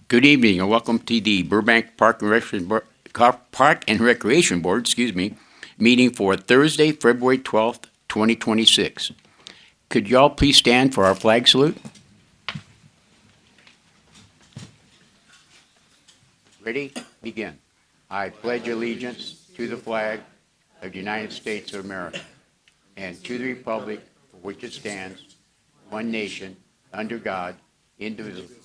Good evening and welcome to the Burbank Park and Recreation Board, meeting for Thursday, February 12th, 2026. Could y'all please stand for our flag salute? Ready? Begin. I pledge allegiance to the flag of the United States of America and to the republic for which it stands, one nation, under God, indivisible.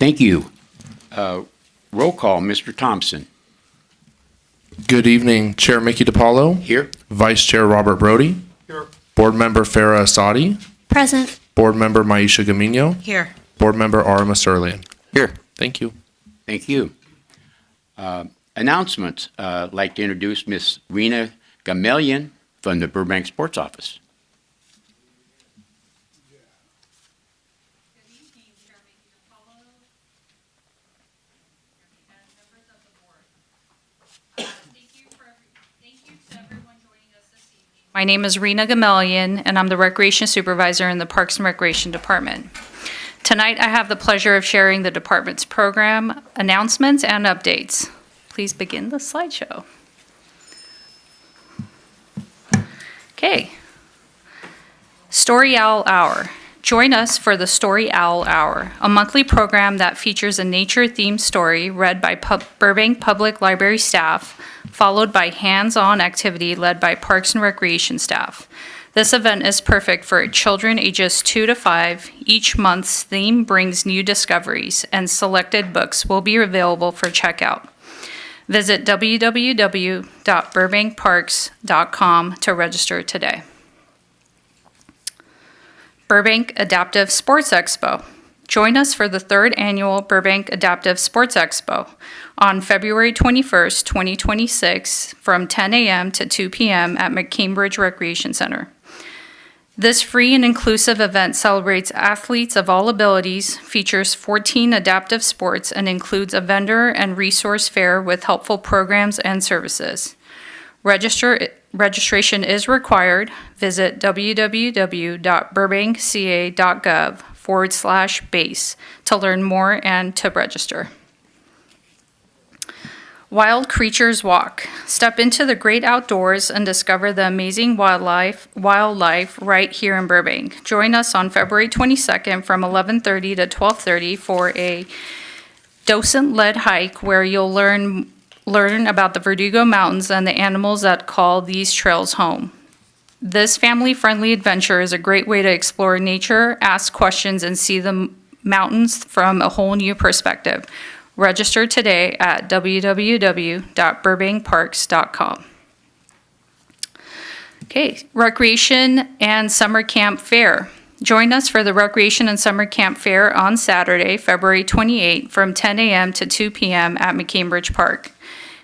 Thank you. Roll call, Mr. Thompson. Good evening, Chair Mickey DiPaolo. Here. Vice Chair Robert Brody. Here. Board Member Farah Asadi. Present. Board Member Maisha Gamino. Here. Board Member Arma Serlian. Here. Thank you. Thank you. Announcements. I'd like to introduce Miss Rena Gamelian from the Burbank Sports Office. Good evening, Chairman Apollo and members of the board. Thank you to everyone joining us this evening. My name is Rena Gamelian, and I'm the Recreation Supervisor in the Parks and Recreation Department. Tonight, I have the pleasure of sharing the department's program, announcements, and updates. Please begin the slideshow. Okay. Story Owl Hour. Join us for the Story Owl Hour, a monthly program that features a nature-themed story read by Burbank Public Library staff, followed by hands-on activity led by Parks and Recreation staff. This event is perfect for children ages 2 to 5. Each month's theme brings new discoveries, and selected books will be available for checkout. Visit www.burbankparks.com to register today. Burbank Adaptive Sports Expo. Join us for the 3rd annual Burbank Adaptive Sports Expo on February 21st, 2026 from 10 a.m. to 2 p.m. at McCambridge Recreation Center. This free and inclusive event celebrates athletes of all abilities, features 14 adaptive sports, and includes a vendor and resource fair with helpful programs and services. Registration is required. Visit www.burbankca.gov/base to learn more and to register. Wild Creatures Walk. Step into the great outdoors and discover the amazing wildlife right here in Burbank. Join us on February 22nd from 11:30 to 12:30 for a docent-led hike where you'll learn about the Verdugo Mountains and the animals that call these trails home. This family-friendly adventure is a great way to explore nature, ask questions, and see the mountains from a whole new perspective. Register today at www.burbankparks.com. Okay, Recreation and Summer Camp Fair. Join us for the Recreation and Summer Camp Fair on Saturday, February 28 from 10 a.m. to 2 p.m. at McCambridge Park.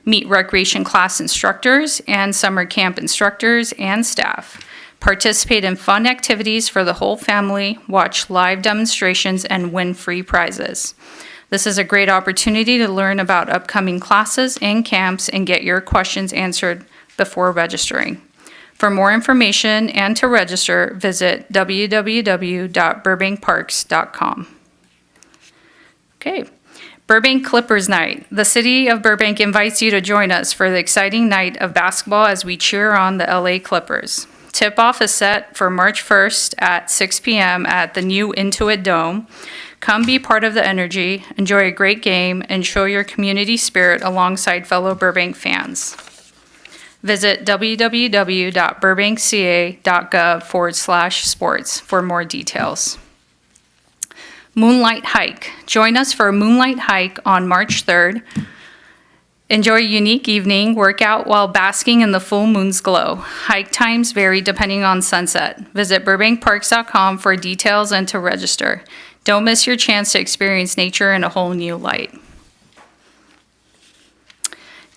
Meet recreation class instructors and summer camp instructors and staff. Participate in fun activities for the whole family, watch live demonstrations, and win free prizes. This is a great opportunity to learn about upcoming classes and camps and get your questions answered before registering. For more information and to register, visit www.burbankparks.com. Okay, Burbank Clippers Night. The city of Burbank invites you to join us for the exciting night of basketball as we cheer on the LA Clippers. Tip-off is set for March 1st at 6 p.m. at the new Intuit Dome. Come be part of the energy, enjoy a great game, and show your community spirit alongside fellow Burbank fans. Visit www.burbankca.gov/sports for more details. Moonlight Hike. Join us for a Moonlight Hike on March 3rd. Enjoy a unique evening, workout while basking in the full moon's glow. Hike times vary depending on sunset. Visit burbankparks.com for details and to register. Don't miss your chance to experience nature in a whole new light.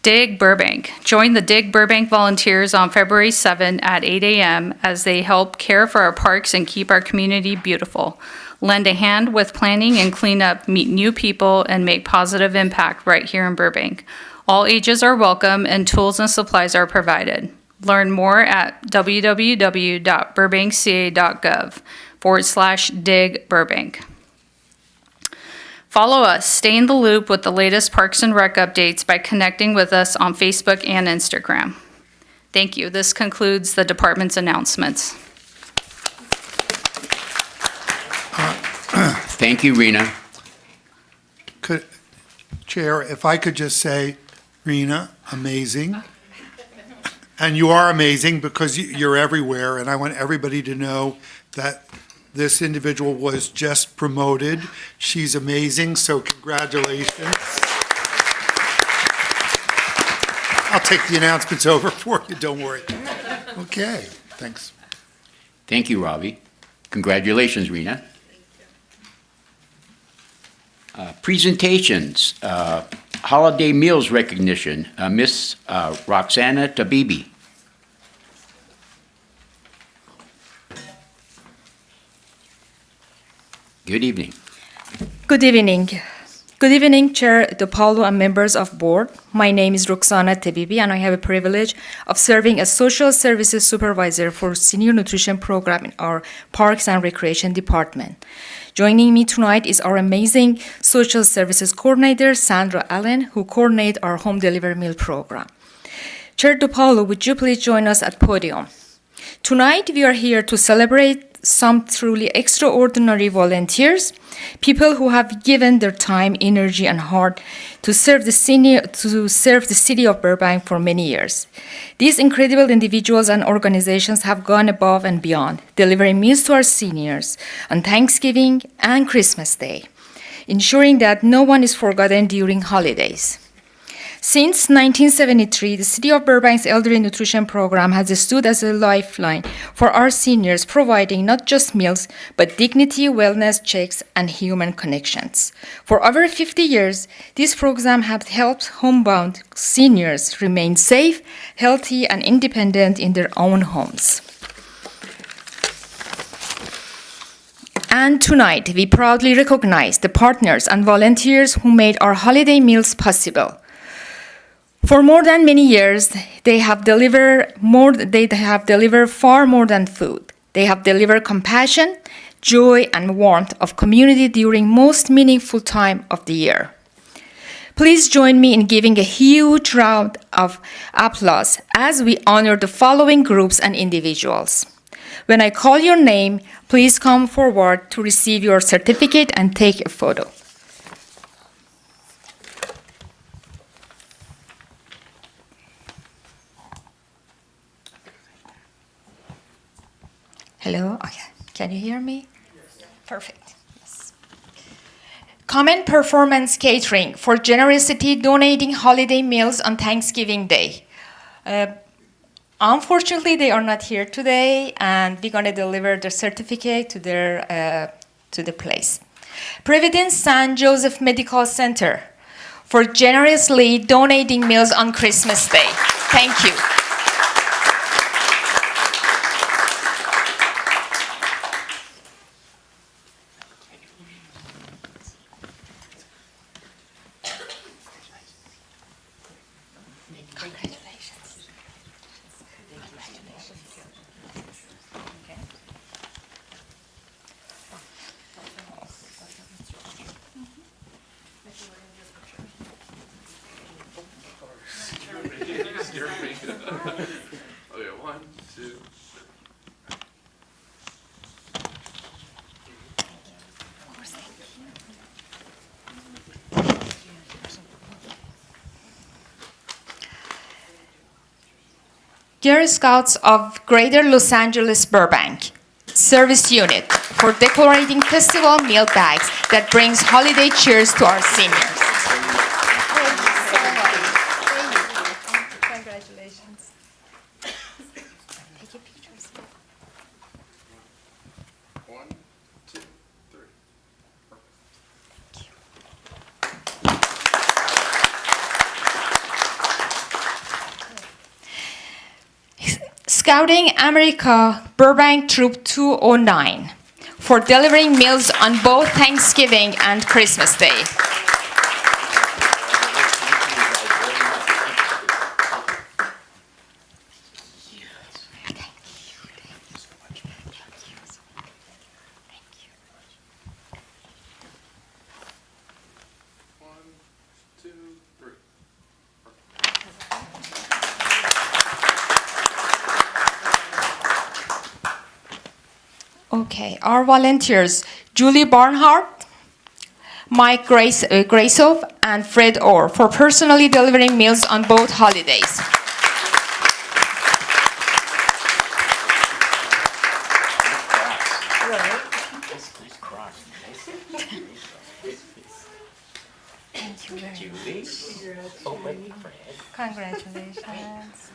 Dig Burbank. Join the Dig Burbank volunteers on February 7 at 8 a.m. as they help care for our parks and keep our community beautiful. Lend a hand with planning and cleanup, meet new people, and make positive impact right here in Burbank. All ages are welcome and tools and supplies are provided. Learn more at www.burbankca.gov/dig Burbank. Follow us, stay in the loop with the latest Parks and Rec updates by connecting with us on Facebook and Instagram. Thank you. This concludes the department's announcements. Thank you, Rena. Chair, if I could just say, Rena, amazing. And you are amazing because you're everywhere, and I want everybody to know that this individual was just promoted. She's amazing, so congratulations. I'll take the announcements over for you, don't worry. Okay, thanks. Thank you, Robbie. Congratulations, Rena. Presentations, holiday meals recognition, Miss Roxana Tabibi. Good evening. Good evening. Good evening, Chair DePaulo and members of board. My name is Roxana Tebibi, and I have a privilege of serving as Social Services Supervisor for Senior Nutrition Program in our Parks and Recreation Department. Joining me tonight is our amazing Social Services Coordinator, Sandra Allen, who coordinates our home delivery meal program. Chair DePaulo, would you please join us at podium? Tonight, we are here to celebrate some truly extraordinary volunteers, people who have given their time, energy, and heart to serve the city of Burbank for many years. These incredible individuals and organizations have gone above and beyond, delivering meals to our seniors on Thanksgiving and Christmas Day, ensuring that no one is forgotten during holidays. Since 1973, the City of Burbank's Elderly Nutrition Program has stood as a lifeline for our seniors, providing not just meals, but dignity, wellness checks, and human connections. For over 50 years, this program has helped homebound seniors remain safe, healthy, and independent in their own homes. And tonight, we proudly recognize the partners and volunteers who made our holiday meals possible. For more than many years, they have delivered far more than food. They have delivered compassion, joy, and warmth of community during most meaningful time of the year. Please join me in giving a huge round of applause as we honor the following groups and individuals. When I call your name, please come forward to receive your certificate and take a photo. Hello? Okay. Can you hear me? Yes. Perfect. Yes. Common Performance Catering for generosity donating holiday meals on Thanksgiving Day. Unfortunately, they are not here today, and we're going to deliver the certificate to the place. Providence San Joseph Medical Center for generously donating meals on Christmas Day. Thank you. Okay, 1, 2. Girl Scouts of Greater Los Angeles Burbank Service Unit for decorating festival meal bags that brings holiday cheers to our seniors. Congratulations. Take your pictures. 1, 2, 3. Scouting America Burbank Troop 209 for delivering meals on both Thanksgiving and Christmas Day. Okay, our volunteers, Julie Barnhart, Mike Graceov, and Fred Orr, for personally delivering meals on both holidays. Congratulations.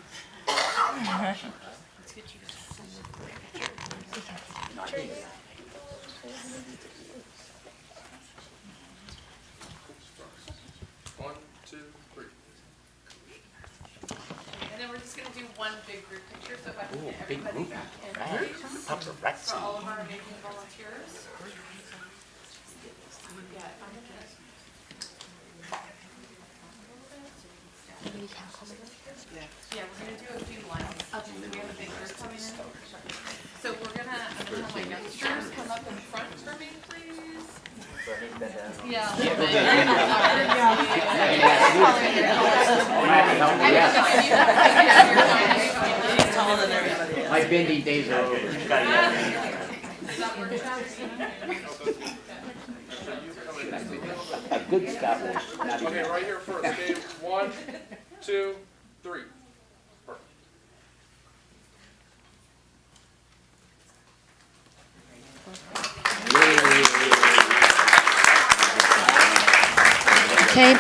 One, two, three. And then we're just gonna do one big group picture, so if I can get everybody back in, please, for all of our amazing volunteers. Yeah, we're gonna do a few lines. We have a big group coming in. So I'm gonna have my youngsters come up in front for me, please. Yeah. a little bit. My bending days are over. A good Scott will not even. Okay, right here first, okay, one, two, three. Perfect. Okay.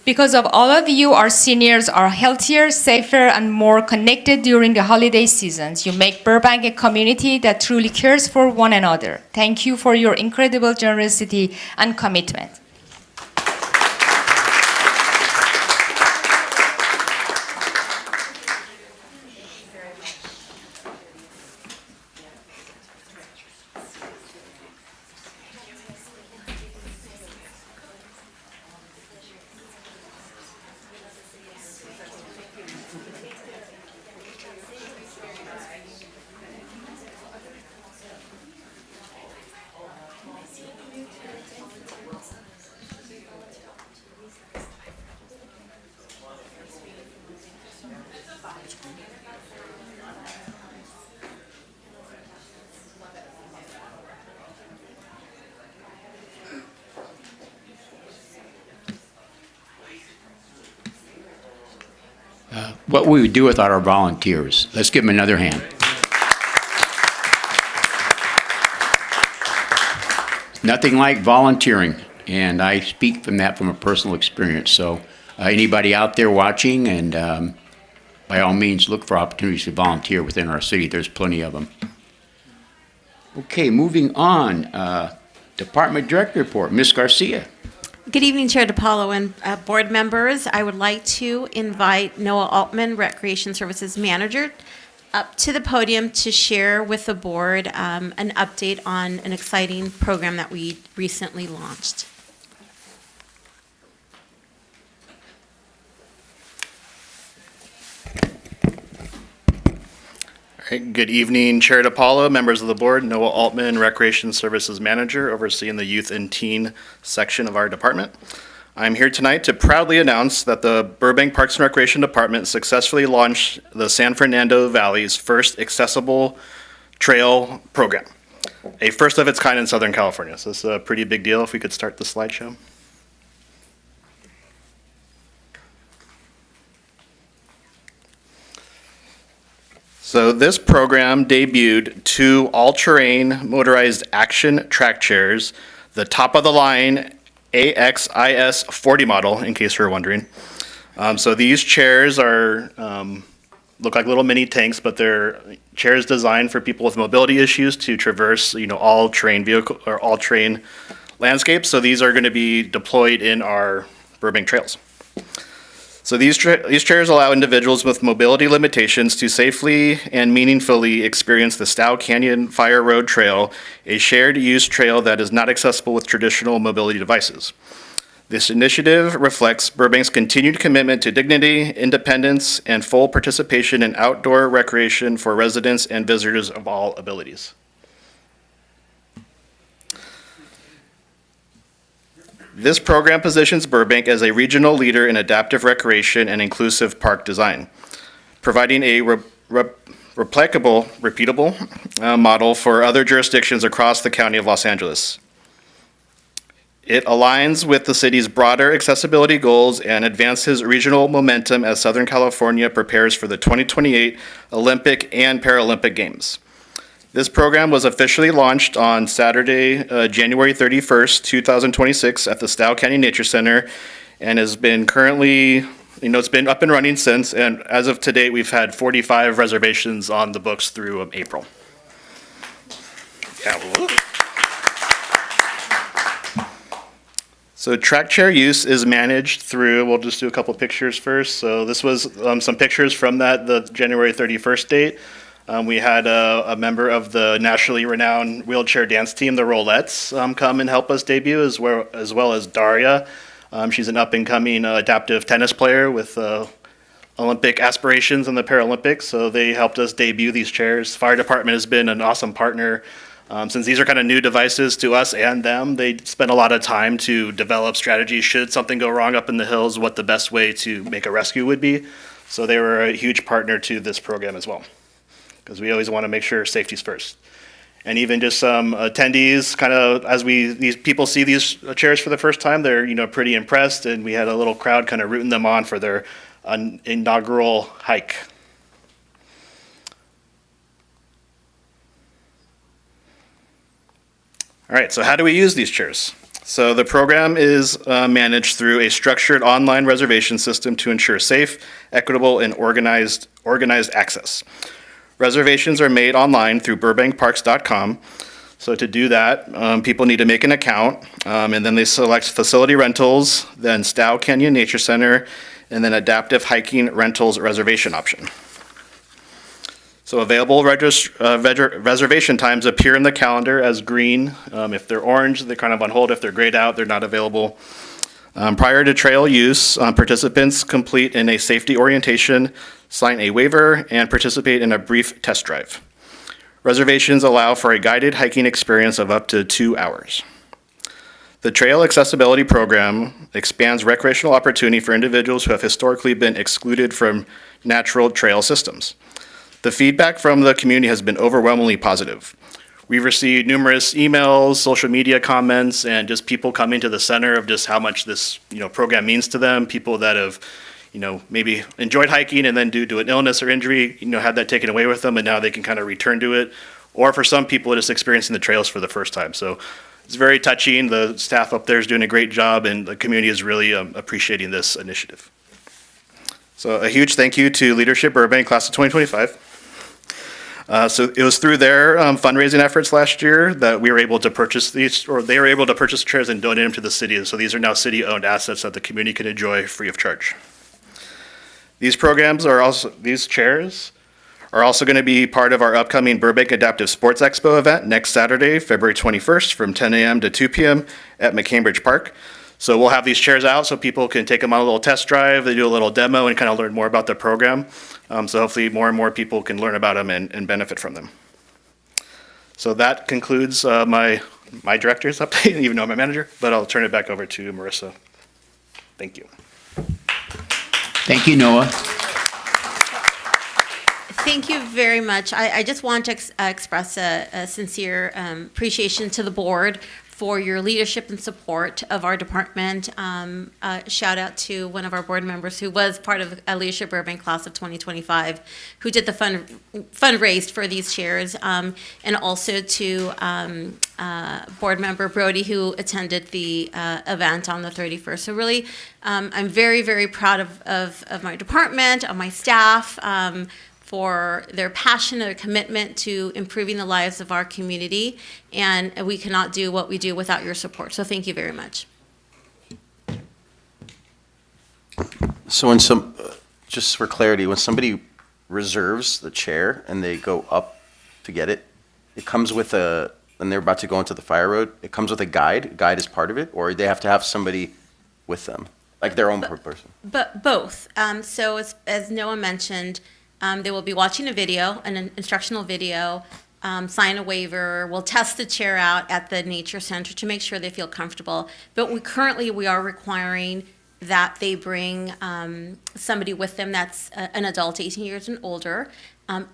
Because of all of you, our seniors are healthier, safer, and more connected during the holiday seasons. You make Burbank a community that truly cares for one another. Thank you for your incredible generosity and commitment. What we would do without our volunteers. Let's give them another hand. Nothing like volunteering, and I speak from that from a personal experience. So anybody out there watching, and by all means, look for opportunities to volunteer within our city. There's plenty of them. Okay, moving on. Department Director Report, Ms. Garcia. Good evening, Chair DiPaolo and board members. I would like to invite Noah Altman, Recreation Services Manager, up to the podium to share with the board an update on an exciting program that we recently launched. Good evening, Chair DiPaolo, members of the board. Noah Altman, Recreation Services Manager, overseeing the Youth and Teen section of our department. I'm here tonight to proudly announce that the Burbank Parks and Recreation Department successfully launched the San Fernando Valley's first accessible trail program, a first of its kind in Southern California. So this is a pretty big deal. If we could start the slideshow. So this program debuted 2 all-terrain motorized action track chairs, the top-of-the-line AXIS 40 model, in case you're wondering. So these chairs are look like little mini tanks, but they're chairs designed for people with mobility issues to traverse, all terrain vehicle or all terrain landscapes. So these are going to be deployed in our Burbank trails. So these chairs allow individuals with mobility limitations to safely and meaningfully experience the Stow Canyon Fire Road Trail, a shared use trail that is not accessible with traditional mobility devices. This initiative reflects Burbank's continued commitment to dignity, independence, and full participation in outdoor recreation for residents and visitors of all abilities. This program positions Burbank as a regional leader in adaptive recreation and inclusive park design, providing a repeatable model for other jurisdictions across the County of Los Angeles. It aligns with the city's broader accessibility goals and advances regional momentum as Southern California prepares for the 2028 Olympic and Paralympic Games. This program was officially launched on Saturday, January 31st, 2026 at the Stow County Nature Center and has been currently, it's been up and running since, and as of today, we've had 45 reservations on the books through April. Yeah. So track chair use is managed through, we'll just do a couple pictures first. So this was some pictures from the January 31st date. We had a member of the nationally renowned wheelchair dance team, the Rollettes, come and help us debut, as well as Daria. She's an up-and-coming adaptive tennis player with Olympic aspirations in the Paralympics, so they helped us debut these chairs. Fire department has been an awesome partner. Since these are kind of new devices to us and them, they spent a lot of time to develop strategies should something go wrong up in the hills, what the best way to make a rescue would be. So they were a huge partner to this program as well, because we always want to make sure safety's first. And even just some attendees, kind of as these people see these chairs for the first time, they're pretty impressed, and we had a little crowd kind of rooting them on for their inaugural hike. All right, so how do we use these chairs? So the program is managed through a structured online reservation system to ensure safe, equitable, and organized access. Reservations are made online through burbankparks.com. So to do that, people need to make an account, and then they select facility rentals, then Stow Canyon Nature Center, and then adaptive hiking rentals reservation option. So available reservation times appear in the calendar as green. If they're orange, they're kind of on hold. If they're grayed out, they're not available. Prior to trail use, participants complete in a safety orientation, sign a waiver, and participate in a brief test drive. Reservations allow for a guided hiking experience of up to 2 hours. The Trail Accessibility Program expands recreational opportunity for individuals who have historically been excluded from natural trail systems. The feedback from the community has been overwhelmingly positive. We've received numerous emails, social media comments, and just people coming to the center of just how much this program means to them. People that have maybe enjoyed hiking and then due to an illness or injury, had that taken away with them, and now they can kind of return to it. Or for some people, just experiencing the trails for the first time. So it's very touching. The staff up there is doing a great job, and the community is really appreciating this initiative. So a huge thank you to Leadership Burbank, Class of 2025. So it was through their fundraising efforts last year that we were able to purchase these, or they were able to purchase chairs and donate them to the city. So these are now city-owned assets that the community can enjoy free of charge. These chairs are also going to be part of our upcoming Burbank Adaptive Sports Expo event next Saturday, February 21st from 10 a.m. to 2 p.m. at McCambridge Park. So we'll have these chairs out so people can take them on a little test drive. They do a little demo and kind of learn more about the program. So hopefully more and more people can learn about them and benefit from them. So that concludes my director's update, even though I'm a manager, but I'll turn it back over to Marissa. Thank you. Thank you, Noah. Thank you very much. I just want to express a sincere appreciation to the board for your leadership and support of our department. Shout out to one of our board members who was part of a Leadership Burbank Class of 2025, who did the fundraise for these chairs, and also to board member Brody, who attended the event on the 31st. So really, I'm very, very proud of my department, of my staff, for their passion, their commitment to improving the lives of our community, and we cannot do what we do without your support. So thank you very much. So just for clarity, when somebody reserves the chair and they go up to get it, it comes with and they're about to go into the fire road, it comes with a guide. Guide is part of it, or they have to have somebody with them, like their own person? But both. So as Noah mentioned, they will be watching a video, an instructional video, sign a waiver. We'll test the chair out at the nature center to make sure they feel comfortable. But we are requiring that they bring somebody with them that's an adult, 18 years and older.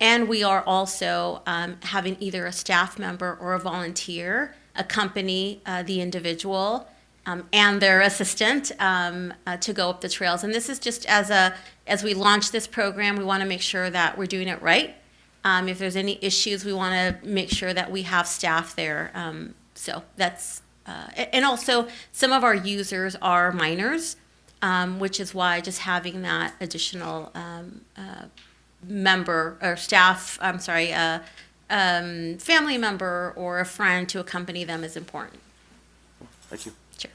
And we are also having either a staff member or a volunteer accompany the individual and their assistant to go up the trails. And this is just as we launch this program, we want to make sure that we're doing it right. If there's any issues, we want to make sure that we have staff there. So that's, and also some of our users are minors, which is why just having that additional member or staff, family member or a friend to accompany them is important. Thank you. Sure.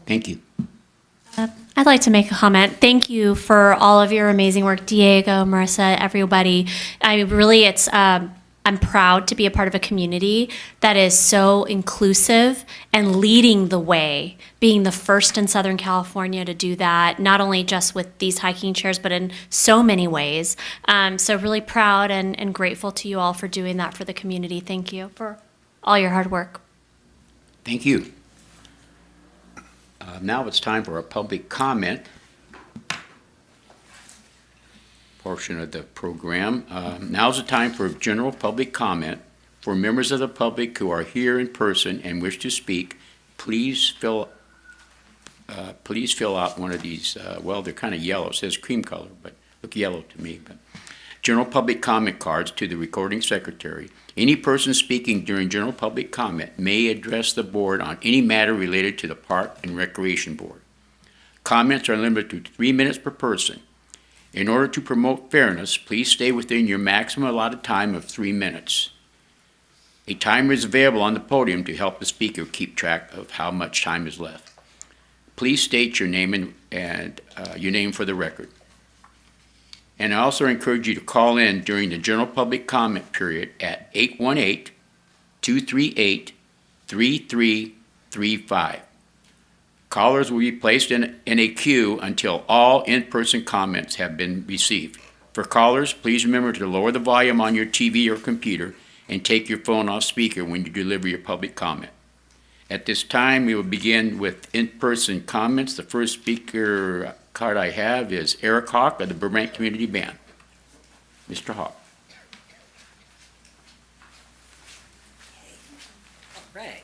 Thank you. I'd like to make a comment. Thank you for all of your amazing work, Diego, Marissa, everybody. I'm proud to be a part of a community that is so inclusive and leading the way, being the first in Southern California to do that, not only just with these hiking chairs, but in so many ways. So really proud and grateful to you all for doing that for the community. Thank you for all your hard work. Thank you. Now it's time for a public comment portion of the program. Now's the time for general public comment. For members of the public who are here in person and wish to speak, please fill out one of these. Well, they're kind of yellow. It says cream color, but look yellow to me. But general public comment cards to the recording secretary. Any person speaking during general public comment may address the board on any matter related to the Park and Recreation Board. Comments are limited to 3 minutes per person. In order to promote fairness, please stay within your maximum allotted time of 3 minutes. A timer is available on the podium to help the speaker keep track of how much time is left. Please state your name and your name for the record. And I also encourage you to call in during the general public comment period at 818-238-3335. Callers will be placed in a queue until all in-person comments have been received. For callers, please remember to lower the volume on your TV or computer and take your phone off speaker when you deliver your public comment. At this time, we will begin with in-person comments. The first speaker card I have is Eric Hawk of the Burbank Community Band. Mr. Hawk. All right.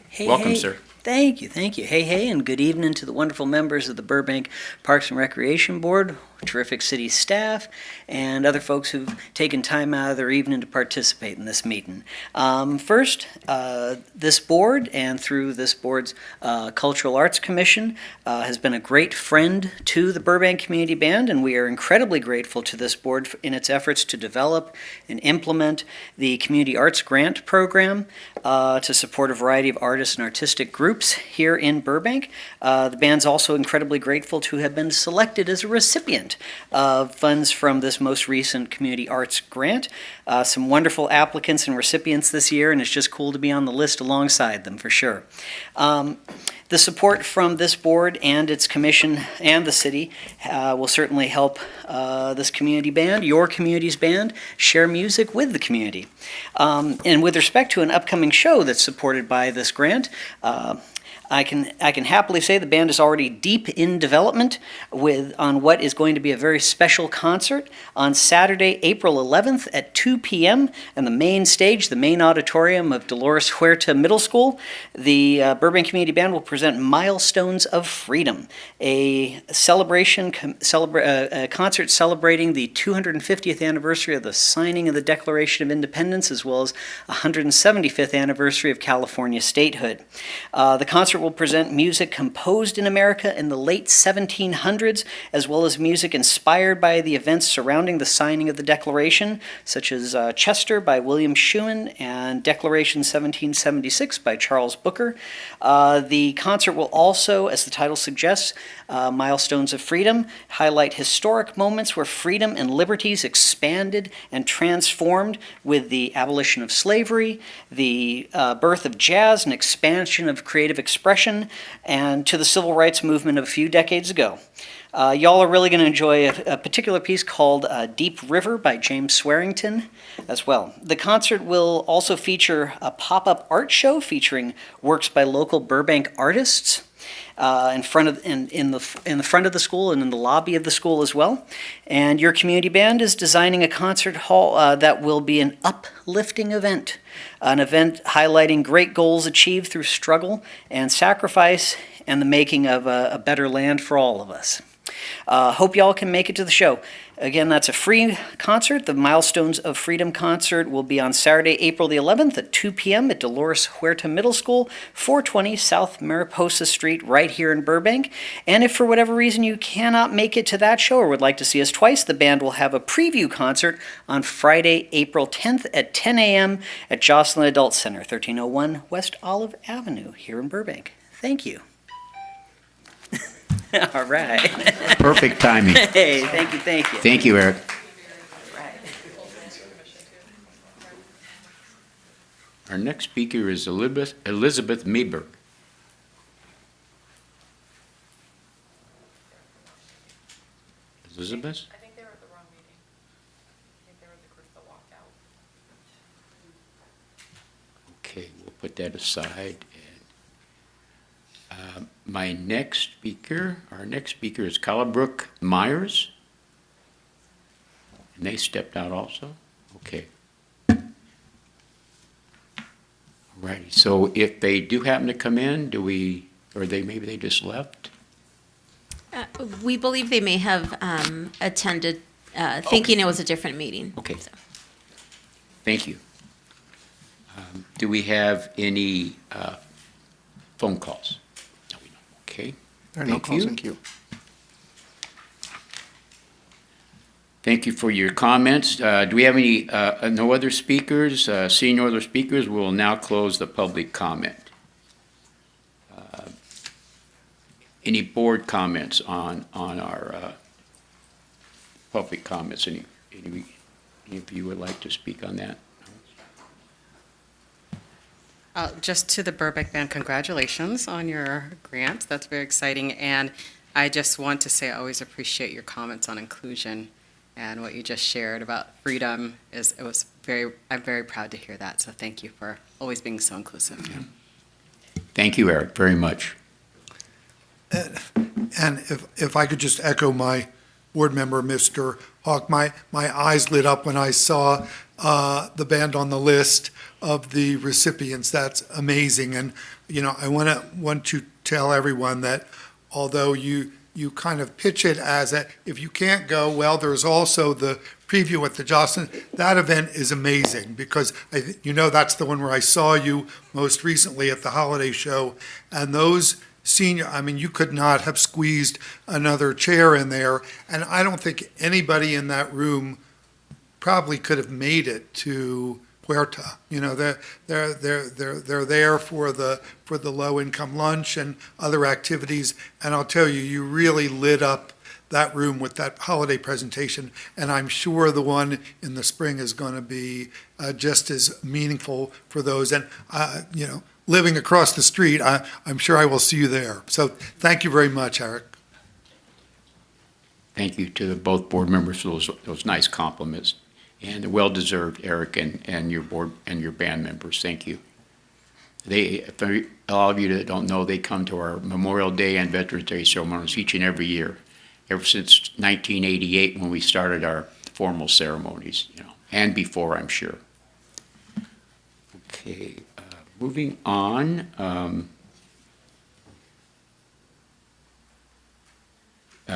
Hey, Welcome, hey. sir. Thank you. Hey, and good evening to the wonderful members of the Burbank Parks and Recreation Board, terrific city staff, and other folks who've taken time out of their evening to participate in this meeting. First, this board, and through this board's Cultural Arts Commission, has been a great friend to the Burbank Community Band, and we are incredibly grateful to this board in its efforts to develop and implement the Community Arts Grant Program to support a variety of artists and artistic groups here in Burbank. The band's also incredibly grateful to have been selected as a recipient of funds from this most recent Community Arts Grant. Some wonderful applicants and recipients this year, and it's just cool to be on the list alongside them for sure. The support from this board and its commission and the city will certainly help this community band, your community's band, share music with the community. And with respect to an upcoming show that's supported by this grant, I can happily say the band is already deep in development on what is going to be a very special concert on Saturday, April 11th at 2 p.m. in the main stage, the main auditorium of Dolores Huerta Middle School. The Burbank Community Band will present Milestones of Freedom, a concert celebrating the 250th anniversary of the signing of the Declaration of Independence, as well as 175th anniversary of California statehood. The concert will present music composed in America in the late 1700s, as well as music inspired by the events surrounding the signing of the Declaration, such as Chester by William Schuman and Declaration 1776 by Charles Booker. The concert will also, as the title suggests, Milestones of Freedom, highlight historic moments where freedom and liberties expanded and transformed with the abolition of slavery, the birth of jazz and expansion of creative expression, and to the civil rights movement of a few decades ago. Y'all are really going to enjoy a particular piece called Deep River by James Swearington as well. The concert will also feature a pop-up art show featuring works by local Burbank artists in the front of the school and in the lobby of the school as well. And your community band is designing a concert hall that will be an uplifting event, an event highlighting great goals achieved through struggle and sacrifice and the making of a better land for all of us. Hope y'all can make it to the show. Again, that's a free concert. The Milestones of Freedom concert will be on Saturday, April the 11th at 2 p.m. at Dolores Huerta Middle School, 420 South Mariposa Street, right here in Burbank. And if for whatever reason you cannot make it to that show or would like to see us twice, the band will have a preview concert on Friday, April 10th at 10 a.m. at Jocelyn Adult Center, 1301 West Olive Avenue here in Burbank. Thank you. All right. Perfect timing. Hey, thank you, thank you. Thank you, Eric. Our next speaker is Elizabeth Meberg. Elizabeth? I think they were at the wrong meeting. I think they were the group that walked out. Okay, we'll put that aside. My next speaker, our next speaker is Collabrook Myers. And they stepped out also? Okay. Alrighty, so if they do happen to come in, maybe they just left? We believe they may have attended, thinking it was a different meeting. Okay. So. Thank you. Do we have any phone calls? No, we don't. Okay. There are no calls in queue. Thank you for your comments. Do we have any, no other speakers? Seeing no other speakers, we'll now close the public comment. Any board comments on our public comments? Any of you would like to speak on that? Just to the Burbank band, congratulations on your grant. That's very exciting. And I just want to say I always appreciate your comments on inclusion and what you just shared about freedom. I'm very proud to hear that. So thank you for always being so inclusive. Yeah. Thank you, Eric, very much. And if I could just echo my board member, Mr. Hawk, my eyes lit up when I saw the band on the list of the recipients. That's amazing. And, I want to tell everyone that although you kind of pitch it as if you can't go, well, there's also the preview at the Jocelyn. That event is amazing because that's the one where I saw you most recently at the holiday show. And those senior, you could not have squeezed another chair in there. And I don't think anybody in that room probably could have made it to Huerta. They're there for the low income lunch and other activities. And I'll tell you, you really lit up that room with that holiday presentation. And I'm sure the one in the spring is going to be just as meaningful for those. And living across the street, I'm sure I will see you there. So thank you very much, Eric. Thank you to both board members for those nice compliments. And well-deserved, Eric, and your board and your band members. Thank you. For all of you that don't know, they come to our Memorial Day and Veterans Day ceremonies each and every year, ever since 1988 when we started our formal ceremonies, and before, I'm sure. Okay, moving on.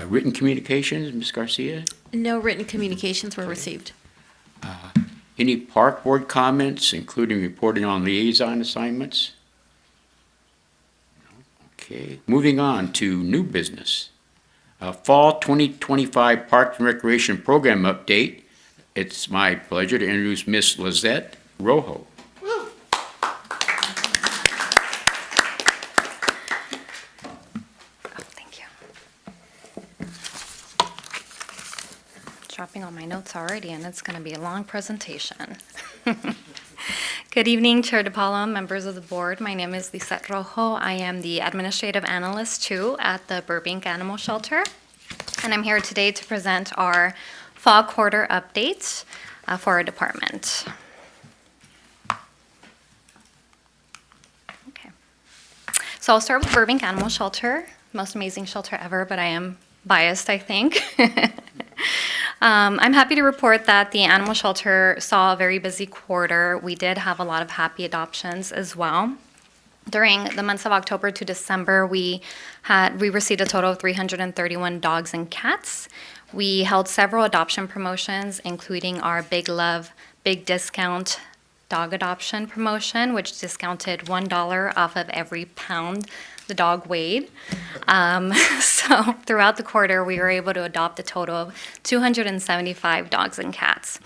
Written communications, Ms. Garcia? No written communications were received. Any park board comments, including reporting on liaison assignments? Okay, moving on to new business. Fall 2025 Parks and Recreation Program update. It's my pleasure to introduce Ms. Lizette Rojo. Dropping all my notes already, and it's going to be a long presentation. Good evening, Chair DePaulo, members of the board. My name is Lisette Rojo. I am the administrative analyst, too, at the Burbank Animal Shelter. and I'm here today to present our fall quarter updates for our department. Okay. So I'll start with Burbank Animal Shelter, most amazing shelter ever, but I am biased, I think. I'm happy to report that the animal shelter saw a very busy quarter. We did have a lot of happy adoptions as well. During the months of October to December, we received a total of 331 dogs and cats. We held several adoption promotions, including our Big Love, Big Discount dog adoption promotion, which discounted $1 off of every pound the dog weighed. So throughout the quarter, we were able to adopt a total of 275 dogs and cats.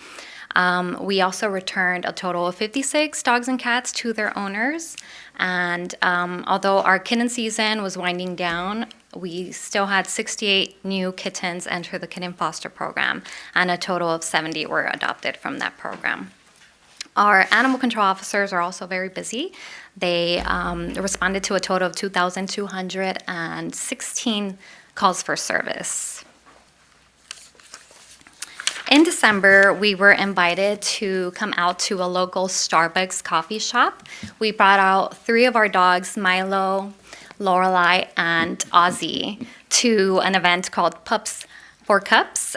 We also returned a total of 56 dogs and cats to their owners. And although our kitten season was winding down, we still had 68 new kittens enter the kitten foster program, and a total of 70 were adopted from that program. Our animal control officers are also very busy. They responded to a total of 2,216 calls for service. In December, we were invited to come out to a local Starbucks coffee shop. We brought out 3 of our dogs, Milo, Lorelei, and Ozzy, to an event called Pups for Cups.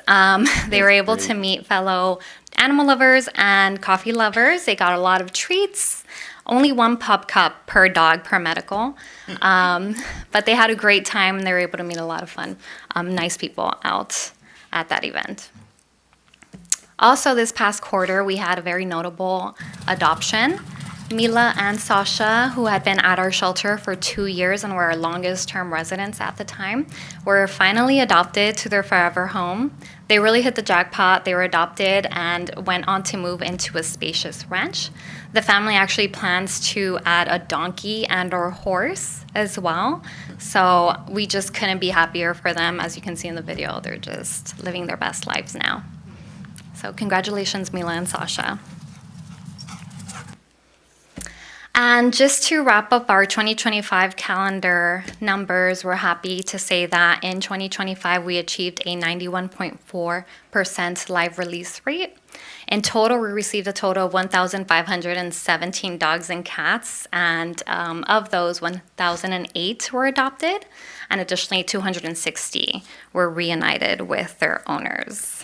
They were able to meet fellow animal lovers and coffee lovers. They got a lot of treats. Only 1 pup cup per dog per medical. But they had a great time, and they were able to meet a lot of fun, nice people out at that event. Also, this past quarter, we had a very notable adoption. Mila and Sasha, who had been at our shelter for 2 years and were our longest-term residents at the time, were finally adopted to their forever home. They really hit the jackpot. They were adopted and went on to move into a spacious ranch. The family actually plans to add a donkey and/or horse as well. So we just couldn't be happier for them. As you can see in the video, they're just living their best lives now. So congratulations, Mila and Sasha. And just to wrap up our 2025 calendar numbers, we're happy to say that in 2025, we achieved a 91.4% live release rate. In total, we received a total of 1,517 dogs and cats, and of those, 1,008 were adopted, and additionally, 260 were reunited with their owners.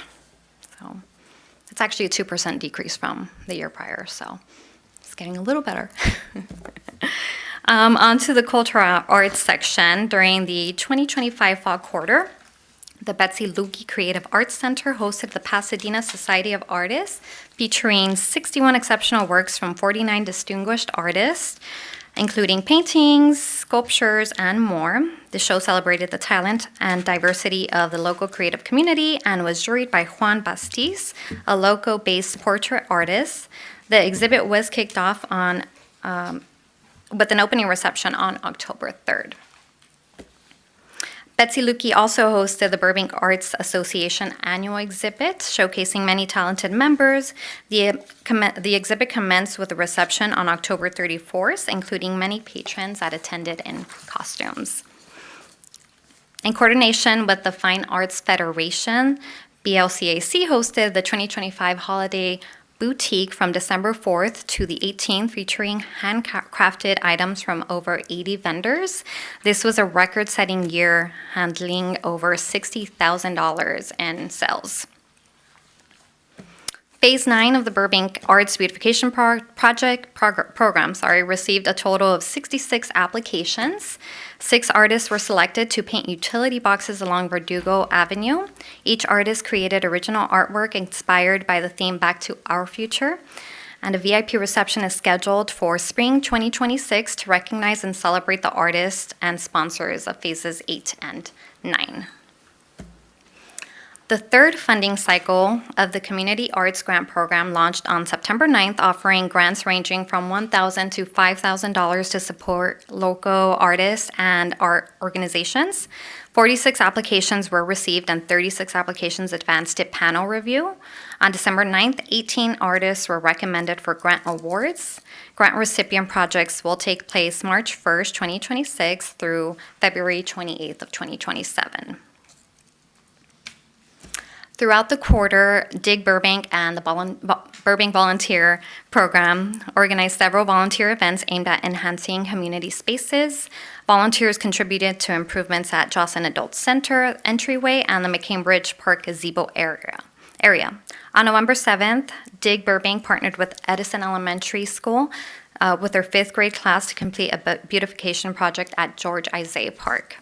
So it's actually a 2% decrease from the year prior, so it's getting a little better. On to the cultural arts section. During the 2025 fall quarter, the Betsy Lukey Creative Arts Center hosted the Pasadena Society of Artists, featuring 61 exceptional works from 49 distinguished artists, including paintings, sculptures, and more. The show celebrated the talent and diversity of the local creative community and was juried by Juan Bastiz, a local-based portrait artist. The exhibit was kicked off with an opening reception on October 3rd. Betsy Lukey also hosted the Burbank Arts Association annual exhibit, showcasing many talented members. The exhibit commenced with a reception on October 34th, including many patrons that attended in costumes. In coordination with the Fine Arts Federation, BLCAC hosted the 2025 Holiday Boutique from December 4th to the 18th, featuring handcrafted items from over 80 vendors. This was a record-setting year, handling over $60,000 in sales. Phase 9 of the Burbank Arts Beautification Program received a total of 66 applications. 6 artists were selected to paint utility boxes along Verdugo Avenue. Each artist created original artwork inspired by the theme Back to Our Future. And a VIP reception is scheduled for spring 2026 to recognize and celebrate the artists and sponsors of phases 8 and 9. The third funding cycle of the Community Arts Grant Program launched on September 9th, offering grants ranging from $1,000 to $5,000 to support local artists and art organizations. 46 applications were received and 36 applications advanced to panel review. On December 9th, 18 artists were recommended for grant awards. Grant recipient projects will take place March 1st, 2026 through February 28th of 2027. Throughout the quarter, Dig Burbank and the Burbank Volunteer Program organized several volunteer events aimed at enhancing community spaces. Volunteers contributed to improvements at Jocelyn Adult Center entryway and the McCambridge Park gazebo area. On November 7th, Dig Burbank partnered with Edison Elementary School with their 5th grade class to complete a beautification project at George Isaiah Park.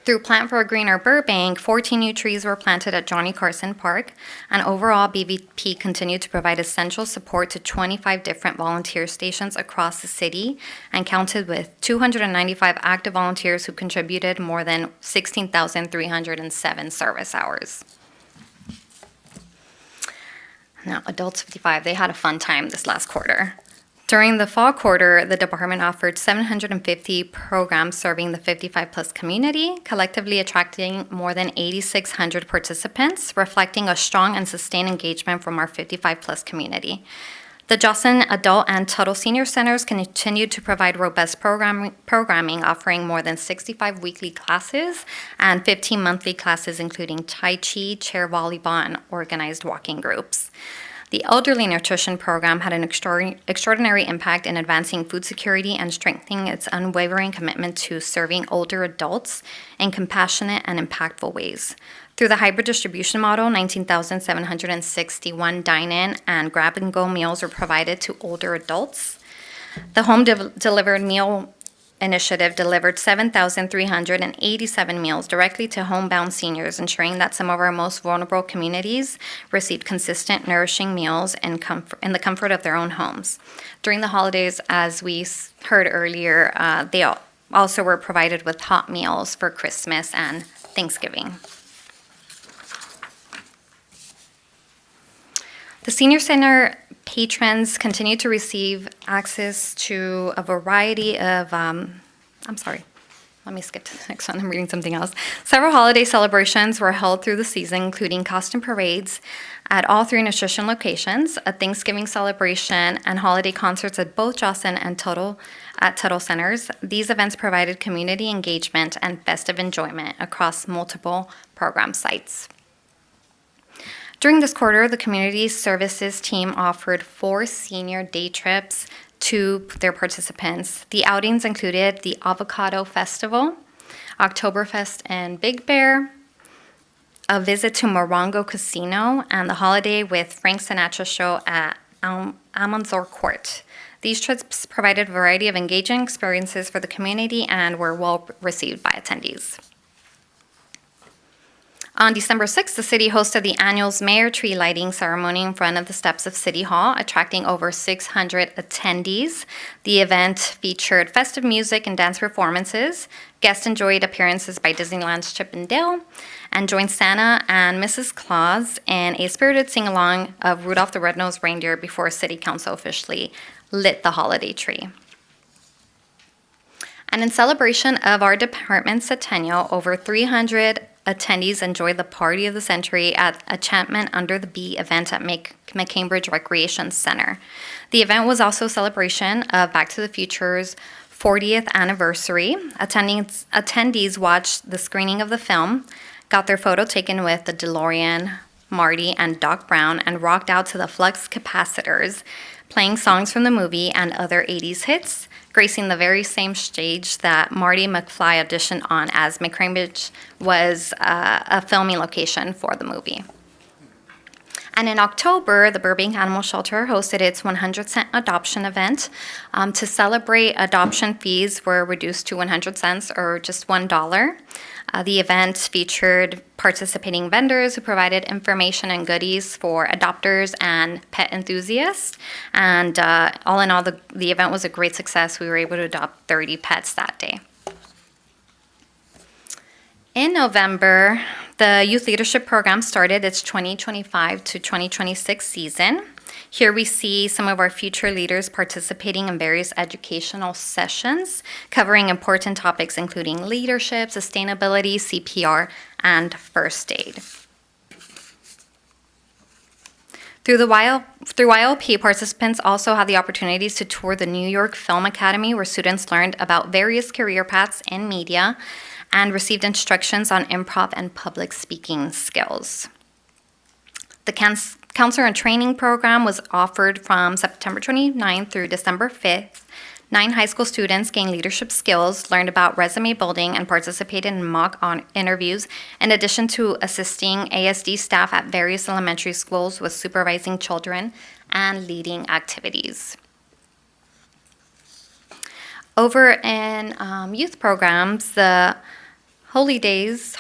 Through Plant for a Greener Burbank, 14 new trees were planted at Johnny Carson Park, and overall BVP continued to provide essential support to 25 different volunteer stations across the city and counted with 295 active volunteers who contributed more than 16,307 service hours. Now, Adults 55, they had a fun time this last quarter. During the fall quarter, the department offered 750 programs serving the 55-plus community, collectively attracting more than 8,600 participants, reflecting a strong and sustained engagement from our 55-plus community. The Jocelyn Adult and Tuttle Senior Centers continued to provide robust programming, offering more than 65 weekly classes and 15 monthly classes, including Tai Chi, chair volleyball, and organized walking groups. The Elderly Nutrition Program had an extraordinary impact in advancing food security and strengthening its unwavering commitment to serving older adults in compassionate and impactful ways. Through the hybrid distribution model, 19,761 dine-in and grab-and-go meals were provided to older adults. The home delivered meal initiative delivered 7,387 meals directly to homebound seniors, ensuring that some of our most vulnerable communities received consistent, nourishing meals in the comfort of their own homes. During the holidays, as we heard earlier, they also were provided with hot meals for Christmas and Thanksgiving. The Senior Center patrons continue to receive access to a variety of, let me skip to the next one, I'm reading something else. Several holiday celebrations were held through the season, including costume parades at all 3 nutrition locations, a Thanksgiving celebration, and holiday concerts at both Jocelyn and Tuttle Centers. These events provided community engagement and festive enjoyment across multiple program sites. During this quarter, the Community Services team offered 4 senior day trips to their participants. The outings included the Avocado Festival, Oktoberfest in Big Bear, a visit to Morongo Casino, and the Holiday with Frank Sinatra show at Almanzor Court. These trips provided a variety of engaging experiences for the community and were well received by attendees. On December 6th, the city hosted the annual Mayor Tree Lighting Ceremony in front of the steps of City Hall, attracting over 600 attendees. The event featured festive music and dance performances. Guests enjoyed appearances by Disneyland's Chip and Dale, and joined Santa and Mrs. Claus in a spirited sing-along of Rudolph the Red-Nosed Reindeer before City Council officially lit the holiday tree. And in celebration of our department's centennial, over 300 attendees enjoyed the Party of the Century at Enchantment Under the Bee event at McCambridge Recreation Center. The event was also a celebration of Back to the Future's 40th anniversary. Attendees watched the screening of the film, got their photo taken with the DeLorean, Marty, and Doc Brown, and rocked out to the flux capacitors, playing songs from the movie and other 80s hits, gracing the very same stage that Marty McFly auditioned on, as McCambridge was a filming location for the movie. And in October, the Burbank Animal Shelter hosted its 100-cent adoption event. To celebrate, adoption fees were reduced to 100 cents, or just $1. The event featured participating vendors who provided information and goodies for adopters and pet enthusiasts. And all in all, the event was a great success. We were able to adopt 30 pets that day. In November, the Youth Leadership Program started its 2025 to 2026 season. Here we see some of our future leaders participating in various educational sessions, covering important topics including leadership, sustainability, CPR, and first aid. Through YLP, participants also had the opportunities to tour the New York Film Academy, where students learned about various career paths in media and received instructions on improv and public speaking skills. The counselor and training program was offered from September 29th through December 5th. 9 high school students gained leadership skills, learned about resume building, and participated in mock interviews, in addition to assisting ASD staff at various elementary schools with supervising children and leading activities. Over in youth programs, the holidays,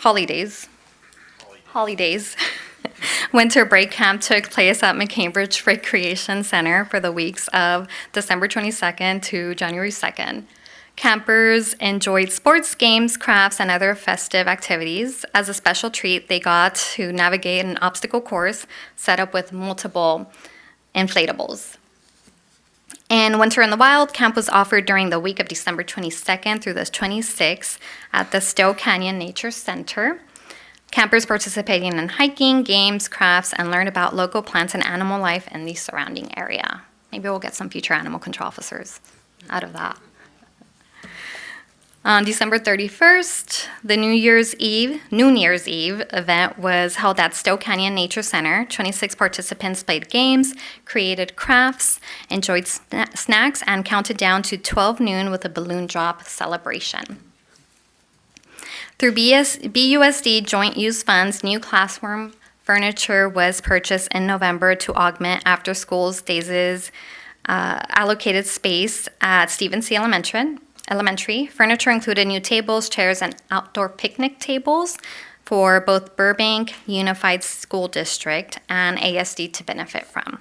winter break camp took place at McCambridge Recreation Center for the weeks of December 22nd to January 2nd. Campers enjoyed sports, games, crafts, and other festive activities. As a special treat, they got to navigate an obstacle course set up with multiple inflatables. And Winter in the Wild camp was offered during the week of December 22nd through the 26th at the Stowe Canyon Nature Center. Campers participating in hiking, games, crafts, and learn about local plants and animal life in the surrounding area. Maybe we'll get some future animal control officers out of that. On December 31st, the New Year's Eve event was held at Stowe Canyon Nature Center. 26 participants played games, created crafts, enjoyed snacks, and counted down to 12 noon with a balloon drop celebration. Through BUSD Joint Use Funds, new classroom furniture was purchased in November to augment after school's days' allocated space at Stephen C. Elementary. Furniture included new tables, chairs, and outdoor picnic tables for both Burbank Unified School District and ASD to benefit from.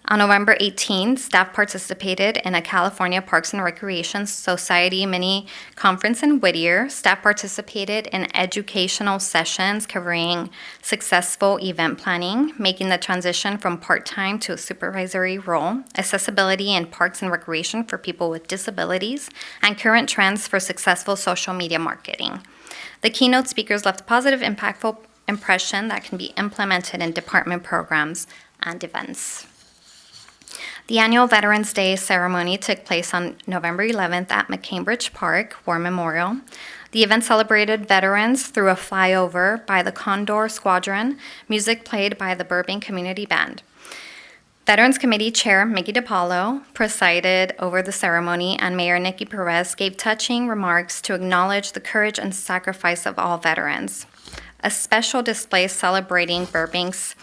On November 18th, staff participated in a California Parks and Recreation Society mini conference in Whittier. Staff participated in educational sessions covering successful event planning, making the transition from part-time to a supervisory role, accessibility in parks and recreation for people with disabilities, and current trends for successful social media marketing. The keynote speakers left a positive, impactful impression that can be implemented in department programs and events. The annual Veterans Day ceremony took place on November 11th at McCambridge Park War Memorial. The event celebrated veterans through a flyover by the Condor Squadron, music played by the Burbank Community Band. Veterans Committee Chair Mickey DiPaolo presided over the ceremony, and Mayor Nikki Perez gave touching remarks to acknowledge the courage and sacrifice of all veterans. A special display celebrating Burbank's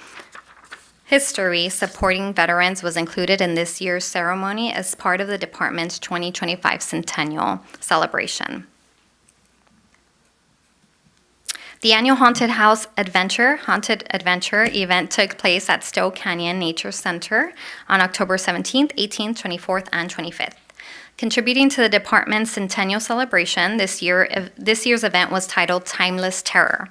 history supporting veterans was included in this year's ceremony as part of the department's 2025 centennial celebration. The annual Haunted Adventure event took place at Stowe Canyon Nature Center on October 17th, 18th, 24th, and 25th. Contributing to the department's centennial celebration, this year's event was titled Timeless Terror,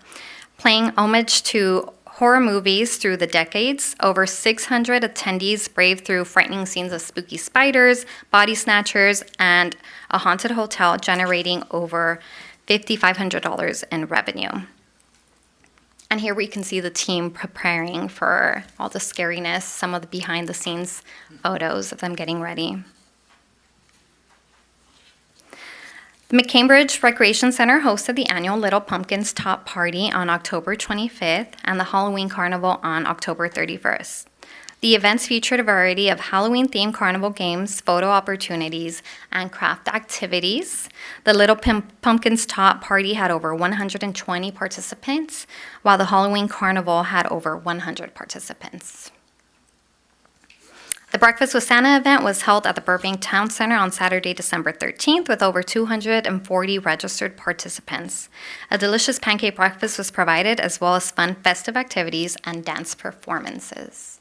paying homage to horror movies through the decades. Over 600 attendees braved through frightening scenes of spooky spiders, body snatchers, and a haunted hotel, generating over $5,500 in revenue. And here we can see the team preparing for all the scariness, some of the behind-the-scenes photos of them getting ready. The McCambridge Recreation Center hosted the annual Little Pumpkins Top Party on October 25th and the Halloween Carnival on October 31st. The events featured a variety of Halloween-themed carnival games, photo opportunities, and craft activities. The Little Pumpkins Top Party had over 120 participants, while the Halloween Carnival had over 100 participants. The Breakfast with Santa event was held at the Burbank Town Center on Saturday, December 13th, with over 240 registered participants. A delicious pancake breakfast was provided, as well as fun festive activities and dance performances.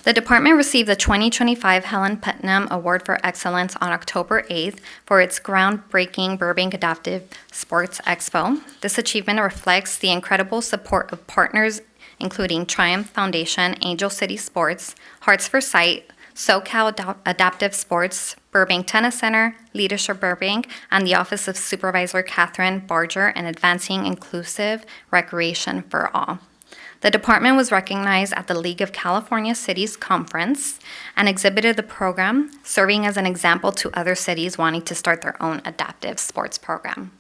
The department received the 2025 Helen Putnam Award for Excellence on October 8th for its groundbreaking Burbank Adaptive Sports Expo. This achievement reflects the incredible support of partners including Triumph Foundation, Angel City Sports, Hearts for Sight, SoCal Adaptive Sports, Burbank Tennis Center, Leadership Burbank, and the Office of Supervisor Catherine Barger in advancing inclusive recreation for all. The department was recognized at the League of California Cities Conference and exhibited the program, serving as an example to other cities wanting to start their own adaptive sports program.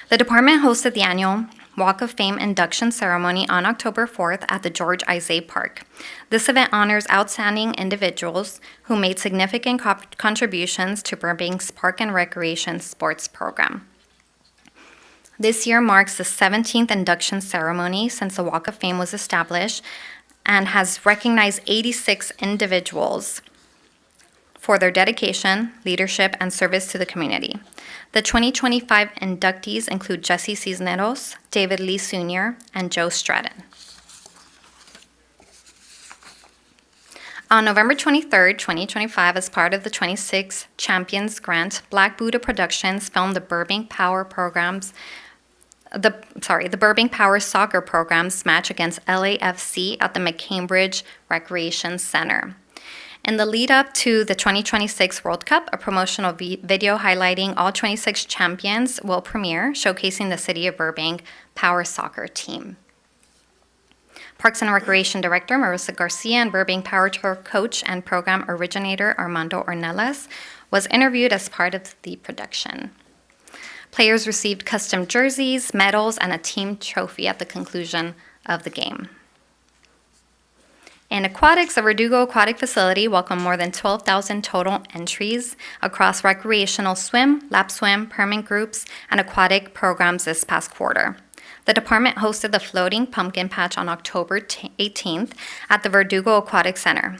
The department hosted the annual Walk of Fame induction ceremony on October 4th at the George Isay Park. This event honors outstanding individuals who made significant contributions to Burbank's Park and Recreation sports program. This year marks the 17th induction ceremony since the Walk of Fame was established and has recognized 86 individuals for their dedication, leadership, and service to the community. The 2025 inductees include Jesse Cisneros, David Lee Sr., and Joe Stratton. On November 23, 2025, as part of the 26 Champions Grant, Black Buddha Productions filmed the Burbank Power Soccer Program's match against LAFC at the McCambridge Recreation Center. In the lead up to the 2026 World Cup, a promotional video highlighting all 26 champions will premiere, showcasing the City of Burbank Power Soccer team. Parks and Recreation Director Marissa Garcia and Burbank Power Tour coach and program originator Armando Ornelas was interviewed as part of the production. Players received custom jerseys, medals, and a team trophy at the conclusion of the game. In aquatics, the Verdugo Aquatic Facility welcomed more than 12,000 total entries across recreational swim, lap swim, permit groups, and aquatic programs this past quarter. The department hosted the Floating Pumpkin Patch on October 18th at the Verdugo Aquatic Center.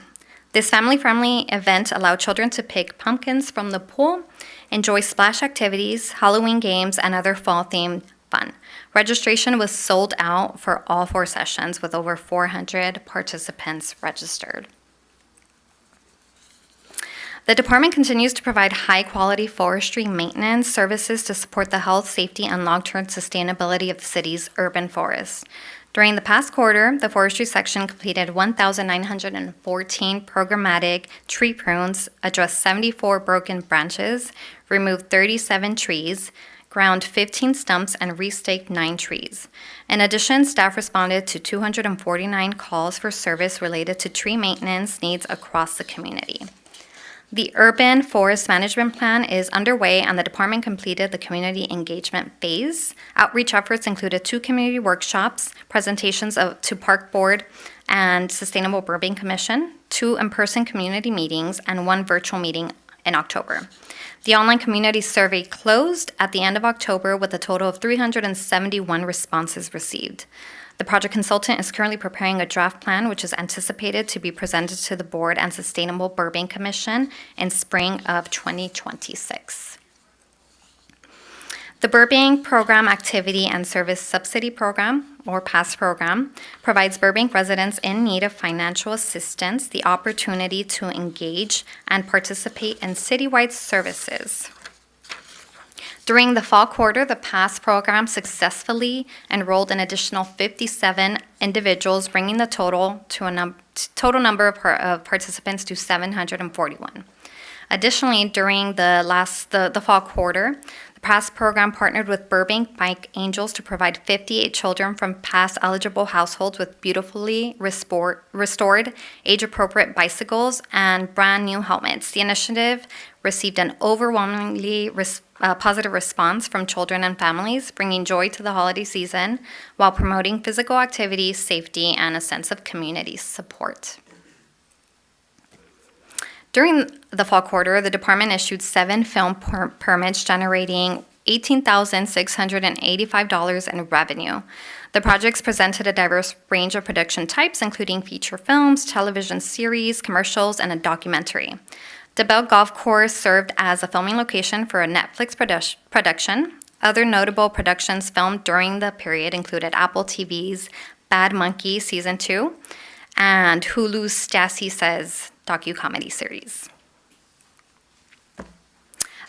This family-friendly event allowed children to pick pumpkins from the pool, enjoy splash activities, Halloween games, and other fall-themed fun. Registration was sold out for all 4 sessions with over 400 participants registered. The department continues to provide high-quality forestry maintenance services to support the health, safety, and long-term sustainability of the city's urban forests. During the past quarter, the forestry section completed 1,914 programmatic tree prunes, addressed 74 broken branches, removed 37 trees, ground 15 stumps, and restaked 9 trees. In addition, staff responded to 249 calls for service related to tree maintenance needs across the community. The Urban Forest Management Plan is underway, and the department completed the community engagement phase. Outreach efforts included 2 community workshops, presentations to Park Board and Sustainable Burbank Commission, 2 in-person community meetings, and 1 virtual meeting in October. The online community survey closed at the end of October with a total of 371 responses received. The project consultant is currently preparing a draft plan, which is anticipated to be presented to the Board and Sustainable Burbank Commission in spring of 2026. The Burbank Program Activity and Service Subsidy Program, or PASS program, provides Burbank residents in need of financial assistance the opportunity to engage and participate in citywide services. During the fall quarter, the PASS program successfully enrolled an additional 57 individuals, bringing the total number of participants to 741. Additionally, during the fall quarter, the PASS program partnered with Burbank Bike Angels to provide 58 children from PASS-eligible households with beautifully restored, age-appropriate bicycles and brand-new helmets. The initiative received an overwhelmingly positive response from children and families, bringing joy to the holiday season while promoting physical activity, safety, and a sense of community support. During the fall quarter, the department issued 7 film permits generating $18,685 in revenue. The projects presented a diverse range of production types, including feature films, television series, commercials, and a documentary. DeBell Golf Course served as a filming location for a Netflix production. Other notable productions filmed during the period included Apple TV's Bad Monkey Season 2 and Hulu's Stassi Says docu-comedy series.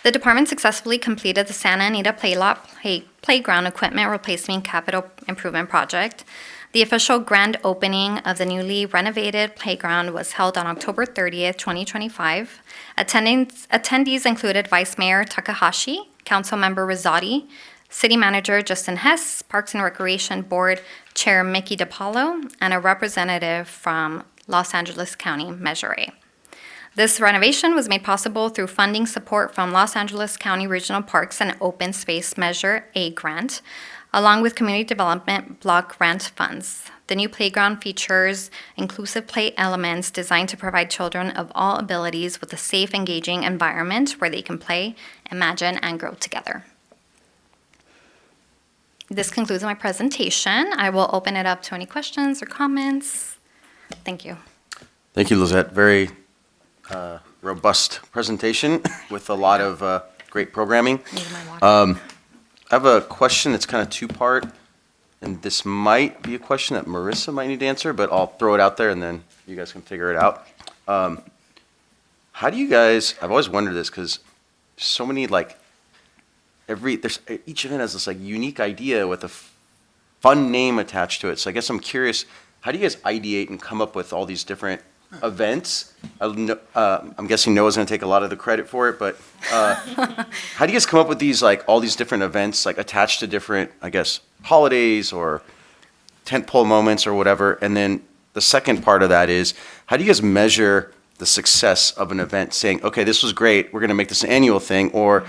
The department successfully completed the Santa Anita Playground Equipment Replacement Capital Improvement Project. The official grand opening of the newly renovated playground was held on October 30th, 2025. Attendees included Vice Mayor Takahashi, Councilmember Rizzotti, City Manager Justin Hess, Parks and Recreation Board Chair Mickey DiPaolo, and a representative from Los Angeles County Measure A. This renovation was made possible through funding support from Los Angeles County Regional Parks and Open Space Measure A grant. along with community development block grant funds. The new playground features inclusive play elements designed to provide children of all abilities with a safe, engaging environment where they can play, imagine, and grow together. This concludes my presentation. I will open it up to any questions or comments. Thank you. Thank you, Lizette. Very robust presentation with a lot of great programming. Need my water. I have a question that's kind of two-part, and this might be a question that Marissa might need to answer, but I'll throw it out there and then you guys can figure it out. How do you guys, I've always wondered this because so many each event has this unique idea with a fun name attached to it. So I guess I'm curious, how do you guys ideate and come up with all these different events? I'm guessing Noah's going to take a lot of the credit for it, but how do you guys come up with these all these different events attached to different, I guess, holidays or tentpole moments or whatever? And then the second part of that is, how do you guys measure the success of an event, saying, okay, this was great, we're going to make this an annual thing, or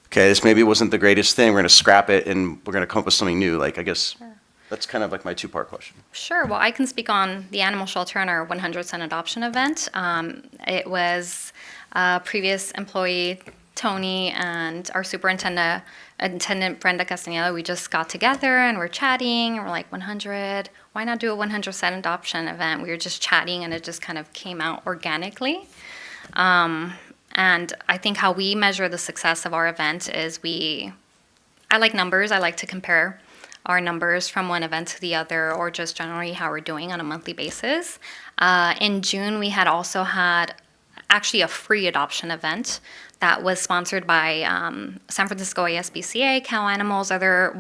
okay, this maybe wasn't the greatest thing, we're going to scrap it and we're going to come up with something new? I guess that's kind of my two-part question. Sure. Well, I can speak on the animal shelter and our 100% adoption event. It was a previous employee, Tony, and our superintendent, Brenda Castaneda. We just got together and we're chatting. We're like, 100, why not do a 100% adoption event? We were just chatting and it just kind of came out organically. And I think how we measure the success of our event is I like numbers. I like to compare our numbers from one event to the other, or just generally how we're doing on a monthly basis. In June, we had also had actually a free adoption event that was sponsored by San Francisco ASPCA, Cow Animals, other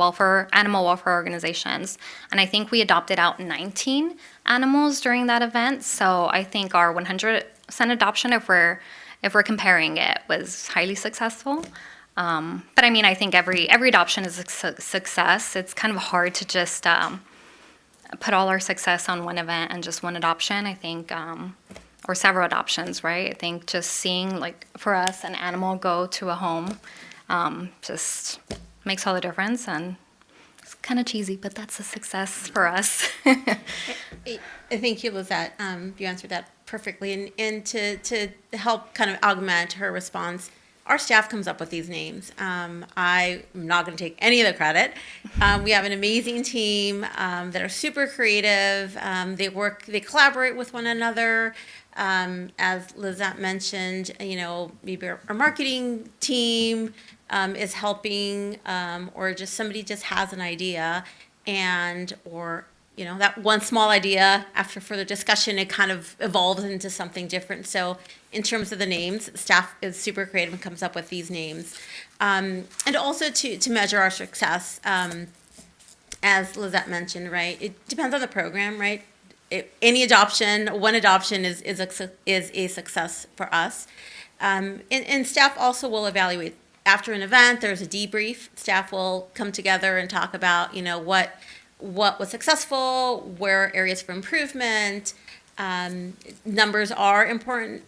animal welfare organizations. And I think we adopted out 19 animals during that event. So I think our 100% adoption, if we're comparing it, was highly successful. But I mean, I think every adoption is a success. It's kind of hard to just put all our success on one event and just one adoption. I think, or several adoptions, right? I think just seeing, for us, an animal go to a home just makes all the difference. And it's kind of cheesy, but that's a success for us. Thank you, Lizette. You answered that perfectly. And to help kind of augment her response, our staff comes up with these names. I'm not going to take any of the credit. We have an amazing team that are super creative. They collaborate with one another. As Lizette mentioned, maybe our marketing team is helping, or just somebody just has an idea, or that one small idea, after further discussion, it kind of evolves into something different. So in terms of the names, staff is super creative and comes up with these names. And also to measure our success, as Lizette mentioned, right, it depends on the program, right? One adoption is a success for us. And staff also will evaluate. After an event, there's a debrief. Staff will come together and talk about, what was successful, where are areas for improvement. Numbers are important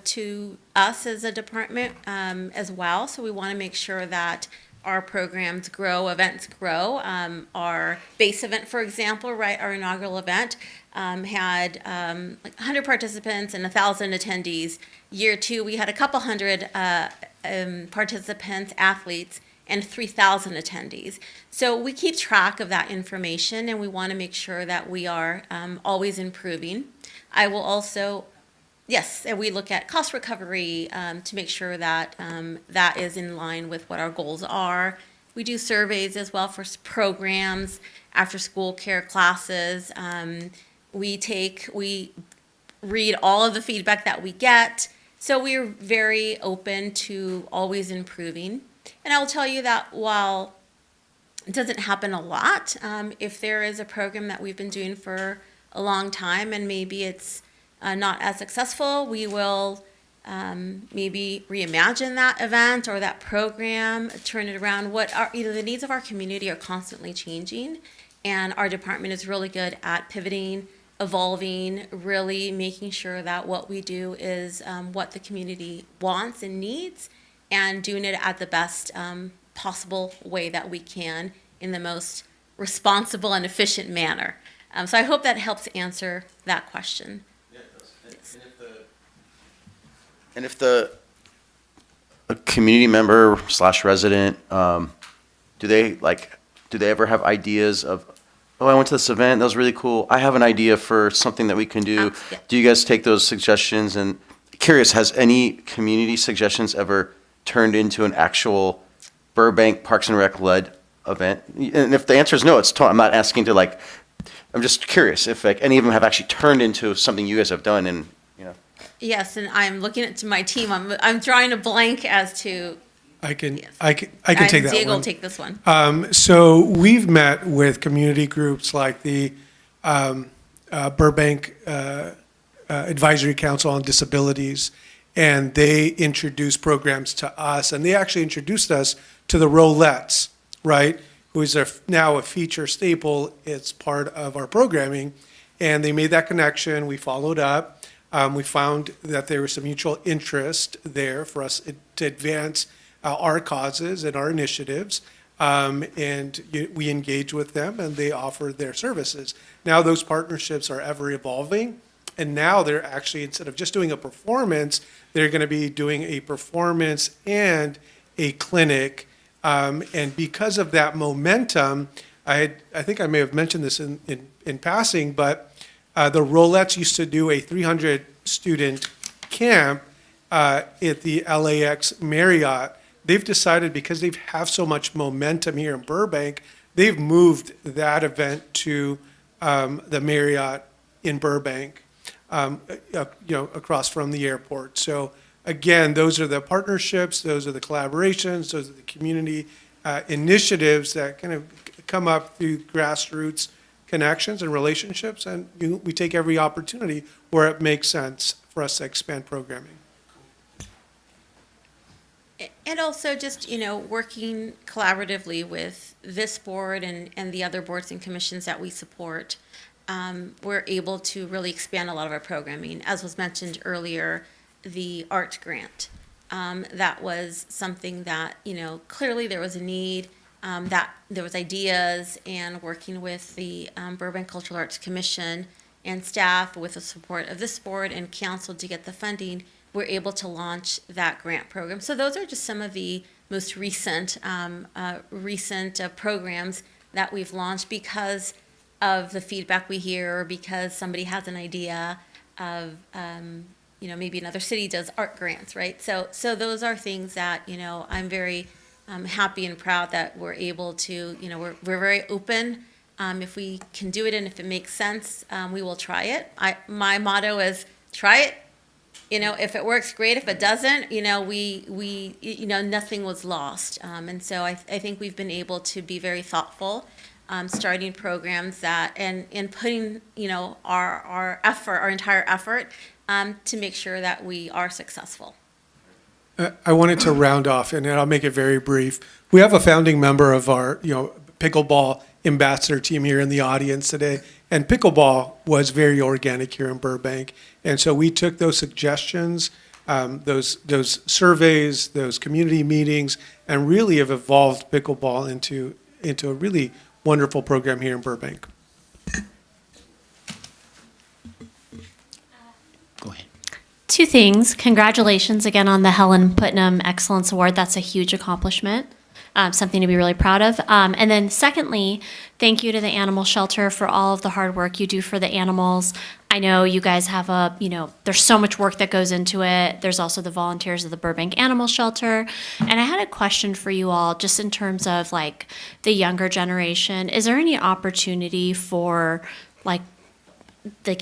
to us as a department as well, so we want to make sure that our programs grow, events grow. Our base event, for example, right, our inaugural event had 100 participants and 1,000 attendees. Year 2, we had a couple hundred participants, athletes, and 3,000 attendees. So we keep track of that information, and we want to make sure that we are always improving. I will also, and we look at cost recovery to make sure that that is in line with what our goals are. We do surveys as well for programs, after school care classes. We read all of the feedback that we get. So we're very open to always improving. And I will tell you that while it doesn't happen a lot, if there is a program that we've been doing for a long time and maybe it's not as successful, we will maybe reimagine that event or that program, turn it around. The needs of our community are constantly changing, and our department is really good at pivoting, evolving, really making sure that what we do is what the community wants and needs, and doing it at the best possible way that we can in the most responsible and efficient manner. So I hope that helps answer that question. And if the a community member slash resident, do they ever have ideas of, oh, I went to this event, that was really cool. I have an idea for something that we can do. Yeah. Do you guys take those suggestions? And curious, has any community suggestions ever turned into an actual Burbank Parks and Rec led event? And if the answer is no, I'm not asking to like, I'm just curious if like any of them have actually turned into something you guys have done and, you know. Yes, and I'm looking at to my team. I'm drawing a blank as to. I can Yes. I can take that Diego will one. take this one. So we've met with community groups like the Burbank Advisory Council on Disabilities, and they introduced programs to us, and they actually introduced us to the Rolettes, right? Who is now a feature staple. It's part of our programming, and they made that connection. We followed up. We found that there was some mutual interest there for us to advance our causes and our initiatives, and we engage with them, and they offer their services. Now those partnerships are ever evolving, and now they're actually, instead of just doing a performance, they're going to be doing a performance and a clinic. And because of that momentum, I think I may have mentioned this in passing, but the Rolettes used to do a 300-student camp at the LAX Marriott. They've decided, because they have so much momentum here in Burbank, they've moved that event to the Marriott in Burbank, across from the airport. So again, those are the partnerships, those are the collaborations, those are the community initiatives that kind of come up through grassroots connections and relationships, and we take every opportunity where it makes sense for us to expand programming. And also just, working collaboratively with this board and the other boards and commissions that we support, we're able to really expand a lot of our programming. As was mentioned earlier, the art grant. That was something that, clearly there was a need, that there was ideas, and working with the Burbank Cultural Arts Commission and staff with the support of this board and council to get the funding, we're able to launch that grant program. So those are just some of the most recent programs that we've launched because of the feedback we hear, or because somebody has an idea of, maybe another city does art grants, right? So those are things that, I'm very happy and proud that we're able to, we're very open. If we can do it and if it makes sense, we will try it. My motto is try it. If it works, great. If it doesn't, nothing was lost. And so I think we've been able to be very thoughtful, starting programs that, and putting, our entire effort to make sure that we are successful. I wanted to round off, and I'll make it very brief. We have a founding member of our, pickleball ambassador team here in the audience today, and pickleball was very organic here in Burbank. And so we took those suggestions, those surveys, those community meetings, and really have evolved pickleball into a really wonderful program here in Burbank. Go ahead. Two things. Congratulations again on the Helen Putnam Excellence Award. That's a huge accomplishment. Something to be really proud of. And then secondly, thank you to the animal shelter for all of the hard work you do for the animals. I know you guys have there's so much work that goes into it. There's also the volunteers of the Burbank Animal Shelter. And I had a question for you all, just in terms of like the younger generation. Is there any opportunity for like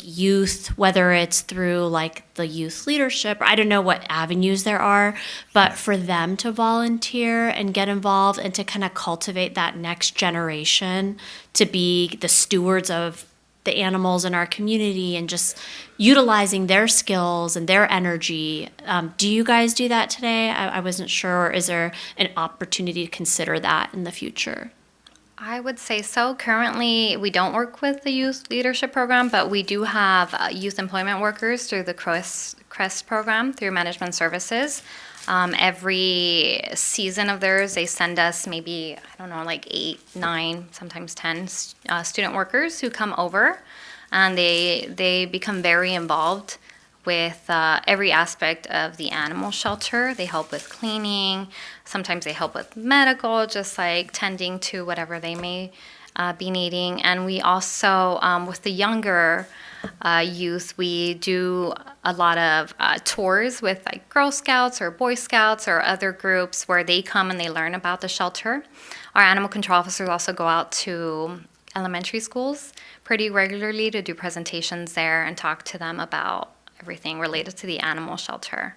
youth, whether it's through like the youth leadership, I don't know what avenues there are, but for them to volunteer and get involved and to kind of cultivate that next generation to be the stewards of the animals in our community and just utilizing their skills and their energy. Do you guys do that today? I wasn't sure. Is there an opportunity to consider that in the future? I would say so. Currently, we don't work with the youth leadership program, but we do have youth employment workers through the CREST program through management services. Every season of theirs, they send us maybe, I don't know, like 8, 9, sometimes 10 student workers who come over, and they become very involved with every aspect of the animal shelter. They help with cleaning. Sometimes they help with medical, just like tending to whatever they may be needing. And we also, with the younger youth, we do a lot of tours with like Girl Scouts or Boy Scouts or other groups where they come and they learn about the shelter. Our animal control officers also go out to elementary schools pretty regularly to do presentations there and talk to them about everything related to the animal shelter.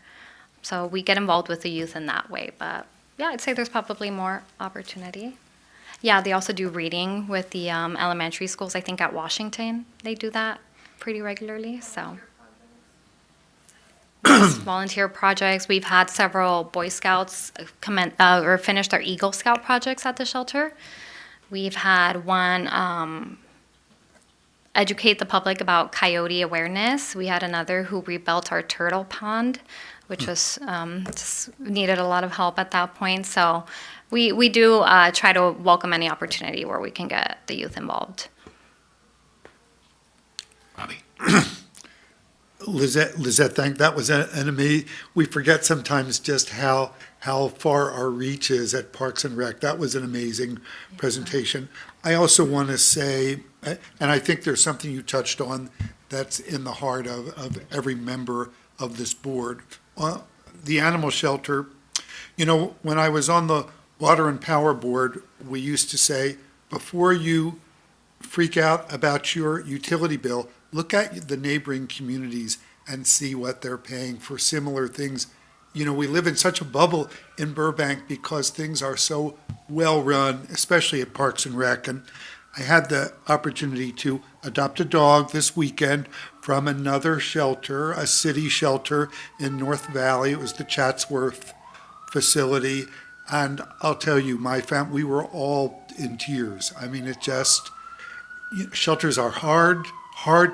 So we get involved with the youth in that way. But yeah, I'd say there's probably more opportunity. Yeah, they also do reading with the elementary schools. I think at Washington they do that pretty regularly. So yes, volunteer projects. We've had several Boy Scouts come in, or finish their Eagle Scout projects at the shelter. We've had one educate the public about coyote awareness. We had another who rebuilt our turtle pond, which was just needed a lot of help at that point. So we do try to welcome any opportunity where we can get the youth involved. Lizette, that was an amazing, we forget sometimes just how far our reach is at Parks and Rec. That was an amazing presentation. I also want to say, and I think there's something you touched on that's in the heart of every member of this board. The animal shelter, you know, when I was on the Water and Power Board, we used to say, before you freak out about your utility bill, look at the neighboring communities and see what they're paying for similar things. You know, we live in such a bubble in Burbank because things are so well run, especially at Parks and Rec. And I had the opportunity to adopt a dog this weekend from another shelter, a city shelter in North Valley. It was the Chatsworth facility. And I'll tell you, my family, we were all in tears. I mean, it just, shelters are hard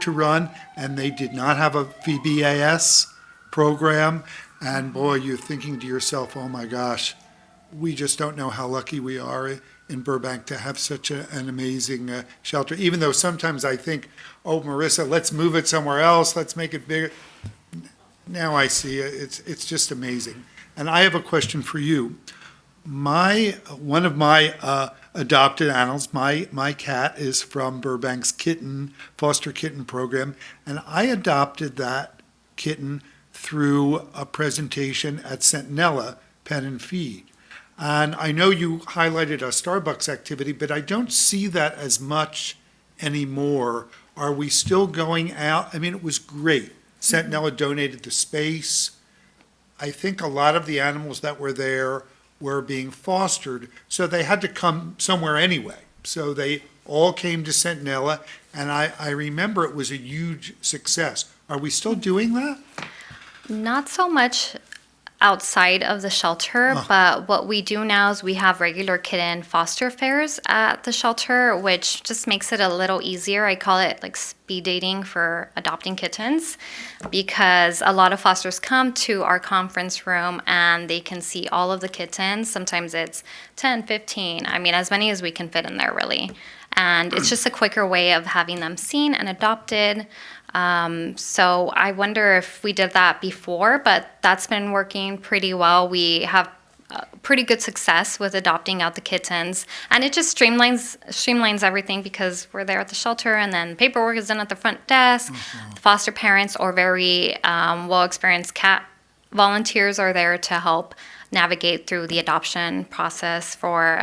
to run, and they did not have a VBAS program. And boy, you're thinking to yourself, oh my gosh, we just don't know how lucky we are in Burbank to have such an amazing shelter. Even though sometimes I think, oh, Marissa, let's move it somewhere else, let's make it bigger. Now I see it's just amazing. And I have a question for you. One of my adopted animals, my cat, is from Burbank's foster kitten program, and I adopted that kitten through a presentation at Centinela Pet and Feed. And I know you highlighted a Starbucks activity, but I don't see that as much anymore. Are we still going out? I mean, it was great. Centinela donated the space. I think a lot of the animals that were there were being fostered, so they had to come somewhere anyway. So they all came to Centinela, and I remember it was a huge success. Are we still doing that? Not so much outside of the shelter, but what we do now is we have regular kitten foster fairs at the shelter, which just makes it a little easier. I call it like speed dating for adopting kittens, because a lot of fosters come to our conference room and they can see all of the kittens. Sometimes it's 10, 15, I mean, as many as we can fit in there, really. And it's just a quicker way of having them seen and adopted. So I wonder if we did that before, but that's been working pretty well. We have pretty good success with adopting out the kittens, and it just streamlines everything because we're there at the shelter, and then paperwork is done at the front desk. The foster parents or very well-experienced cat volunteers are there to help navigate through the adoption process for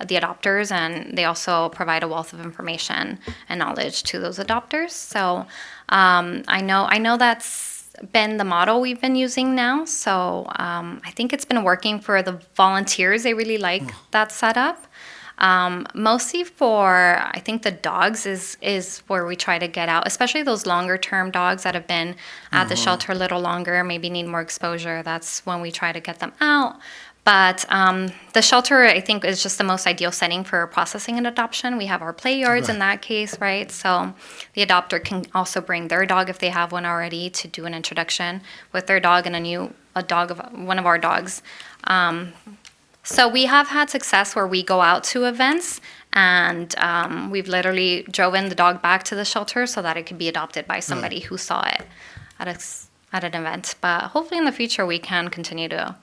the adopters, and they also provide a wealth of information and knowledge to those adopters. So I know that's been the model we've been using now. So I think it's been working for the volunteers. They really like that setup. Mostly for, I think, the dogs is where we try to get out, especially those longer term dogs that have been at the shelter a little longer, maybe need more exposure. That's when we try to get them out. But the shelter, I think, is just the most ideal setting for processing an adoption. We have our play yards in that case, right? So the adopter can also bring their dog if they have one already to do an introduction with their dog and a dog of one of our dogs. So we have had success where we go out to events and we've literally driven the dog back to the shelter so that it could be adopted by somebody who saw it at an event. But hopefully in the future we can continue to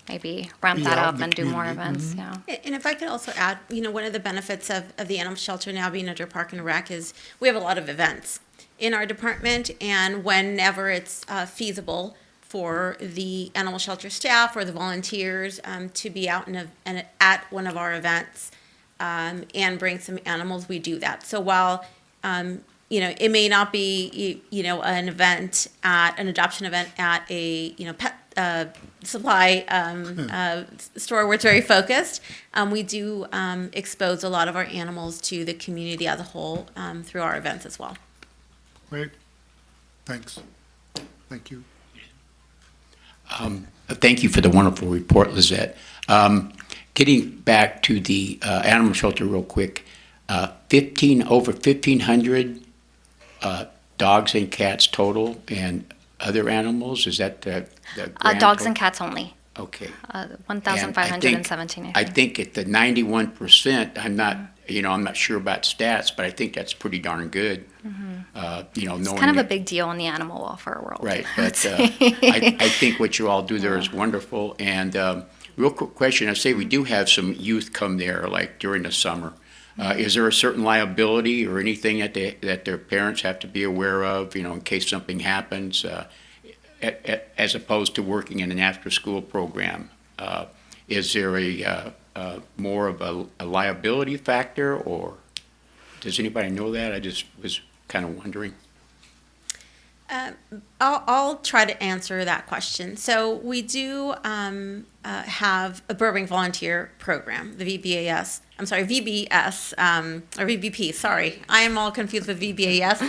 maybe ramp that out up in the and do more community. events. Yeah. And if I could also add, one of the benefits of the animal shelter now being under Park and Rec is we have a lot of events in our department, and whenever it's feasible for the animal shelter staff or the volunteers to be out at one of our events and bring some animals, we do that. So while it may not be an event at an adoption event at a pet supply store where it's very focused, we do expose a lot of our animals to the community as a whole through our events as well. Great. Thanks. Thank you. Thank you for the wonderful report, Lizette. Getting back to the animal shelter real quick, over 1,500 dogs and cats total, and other animals. Is that the grand Dogs total? and cats only. Okay. 1,517. I think at the 91%, I'm not sure about stats, but I think that's pretty darn good. It's Knowing kind of a that- big deal in the animal welfare world. Right, but I think what you all do there is wonderful. And real quick question, I say we do have some youth come there, like during the summer. Is there a certain liability or anything that their parents have to be aware of, in case something happens, as opposed to working in an after-school program? Is there a more of a liability factor, or does anybody know that? I just was kind of wondering. I'll try to answer that question. So we do have a Burbank volunteer program, the VBS, or VBP, sorry. I am all confused with VBAS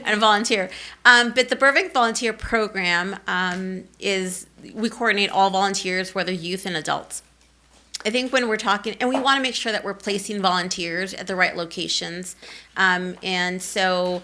and volunteer. But the Burbank volunteer program we coordinate all volunteers, whether youth and adults. I think when we're talking, and we want to make sure that we're placing volunteers at the right locations. And so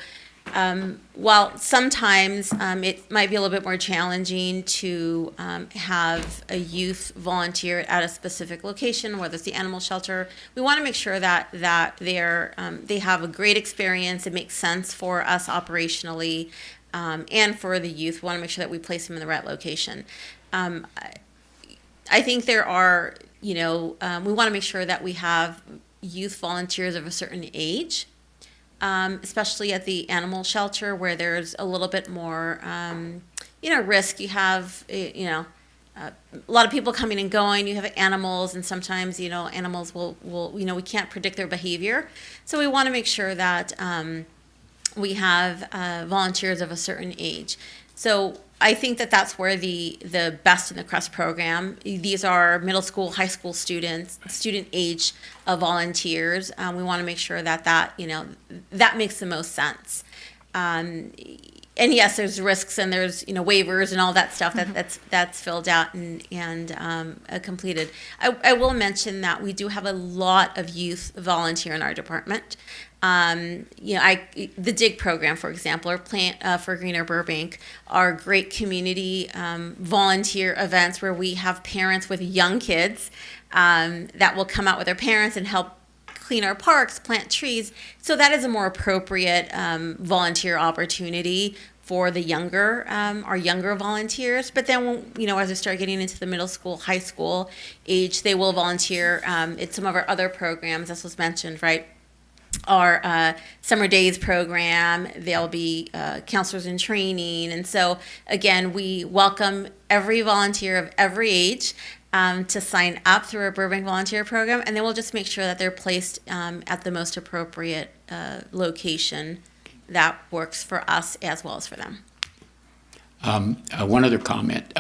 while sometimes it might be a little bit more challenging to have a youth volunteer at a specific location, whether it's the animal shelter, we want to make sure that they have a great experience. It makes sense for us operationally, and for the youth. We want to make sure that we place them in the right location. I think there are, we want to make sure that we have youth volunteers of a certain age. Especially at the animal shelter where there's a little bit more, risk. You have, a lot of people coming and going. You have animals, and sometimes, animals will, we can't predict their behavior. So we want to make sure that we have volunteers of a certain age. So I think that that's where the Best in the Crust program, these are middle school, high school students, student age volunteers. We want to make sure that makes the most sense. And yes, there's risks and there's, waivers and all that stuff that's filled out and completed. I will mention that we do have a lot of youth volunteer in our department. The DIG program, for example, or Plant for Greener Burbank, are great community volunteer events where we have parents with young kids that will come out with their parents and help clean our parks, plant trees. So that is a more appropriate volunteer opportunity for the our younger volunteers. But then, as they start getting into the middle school, high school age, they will volunteer at some of our other programs, as was mentioned, right? Our summer days program, there'll be counselors in training. And so, again, we welcome every volunteer of every age to sign up through our Burbank volunteer program. And then we'll just make sure that they're placed at the most appropriate location that works for us as well as for them. One other comment.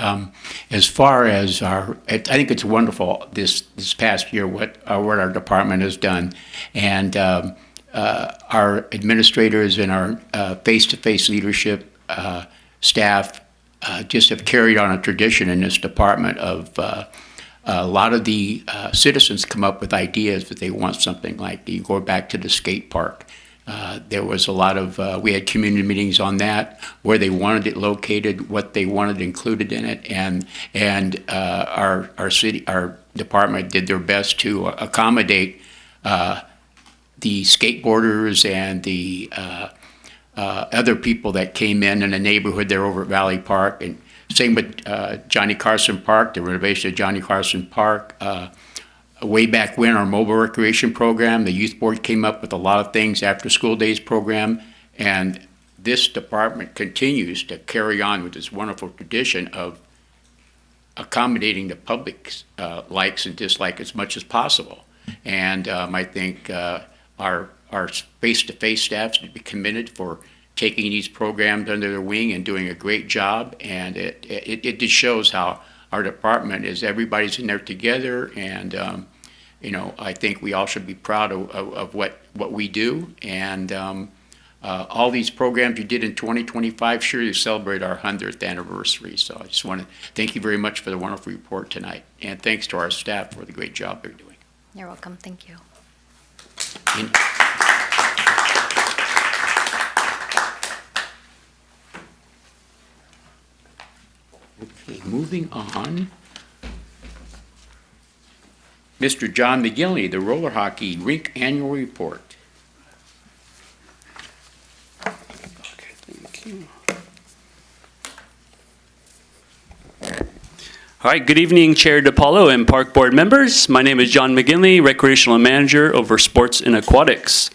As far as I think it's wonderful this past year what our department has done, and our administrators and our face-to-face leadership staff just have carried on a tradition in this department of a lot of the citizens come up with ideas that they want something like, you go back to the skate park. There was a lot of, we had community meetings on that, where they wanted it located, what they wanted included in it, and our department did their best to accommodate the skateboarders and the other people that came in the neighborhood there over at Valley Park. And same with Johnny Carson Park, the renovation of Johnny Carson Park. Way back when, our mobile recreation program, the youth board came up with a lot of things, after school days program, and this department continues to carry on with this wonderful tradition of accommodating the public's likes and dislikes as much as possible. And I think our face-to-face staff should be commended for taking these programs under their wing and doing a great job. And it just shows how our department is, everybody's in there together. And, I think we all should be proud of what we do. And all these programs you did in 2025, sure, you celebrate our 100th anniversary. So I just want to thank you very much for the wonderful report tonight. And thanks to our staff for the great job they're doing. You're welcome. Thank you. Okay, moving on. Mr. John McGinley, the roller hockey rink annual report. Okay, thank you. All right, good evening, Chair DiPaolo and Park Board members. My name is John McGinley, Recreational Manager over Sports and Aquatics.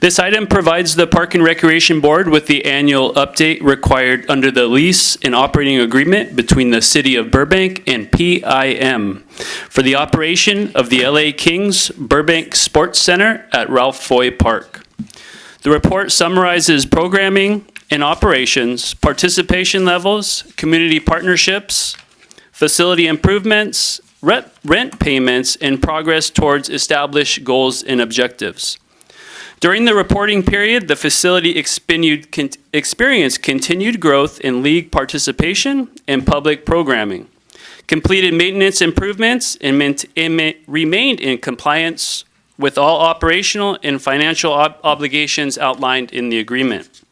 This item provides the Park and Recreation Board with the annual update required under the lease and operating agreement between the City of Burbank and PIM for the operation of the LA Kings Burbank Sports Center at Ralph Foy Park. The report summarizes programming and operations, participation levels, community partnerships, facility improvements, rent payments, and progress towards established goals and objectives. During the reporting period, the facility experienced continued growth in league participation and public programming, completed maintenance improvements, and remained in compliance with all operational and financial obligations outlined in the agreement.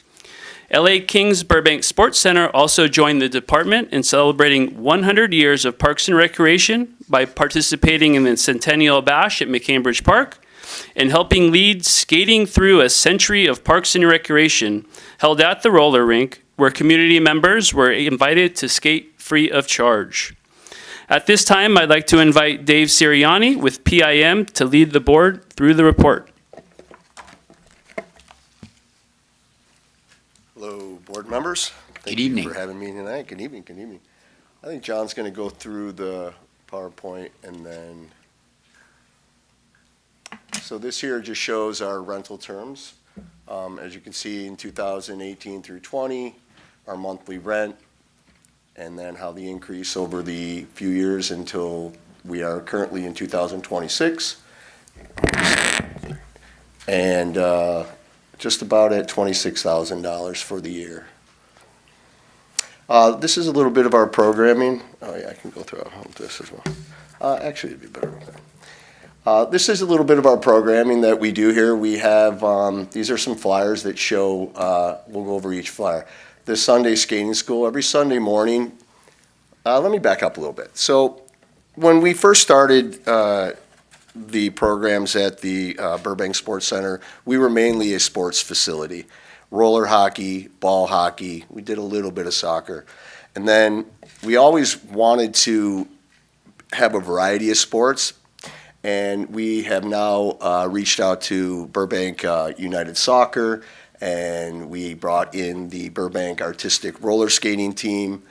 LA Kings Burbank Sports Center also joined the department in celebrating 100 years of Parks and Recreation by participating in the Centennial Bash at McCambridge Park and helping lead Skating Through a Century of Parks and Recreation, held at the roller rink, where community members were invited to skate free of charge. At this time, I'd like to invite Dave Sirianni with PIM to lead the board through the report. Hello, board members. Thank you for having me tonight. Good evening, good evening. I think John's going to go through the PowerPoint and then, so this here just shows our rental terms. As you can see, in 2018 through 20, our monthly rent, and then how the increase over the few years until we are currently in 2026. And just about at $26,000 for the year. This is a little bit of our programming. Oh yeah, I can go through this as well. Actually, it'd be better. This is a little bit of our programming that we do here. We have, these are some flyers that show, we'll go over each flyer. The Sunday skating school, every Sunday morning. Let me back up a little bit. So when we first started the programs at the Burbank Sports Center, we were mainly a sports facility. Roller hockey, ball hockey, we did a little bit of soccer. And then we always wanted to have a variety of sports. And we have now reached out to Burbank United Soccer, and we brought in the Burbank Artistic Roller Skating Team.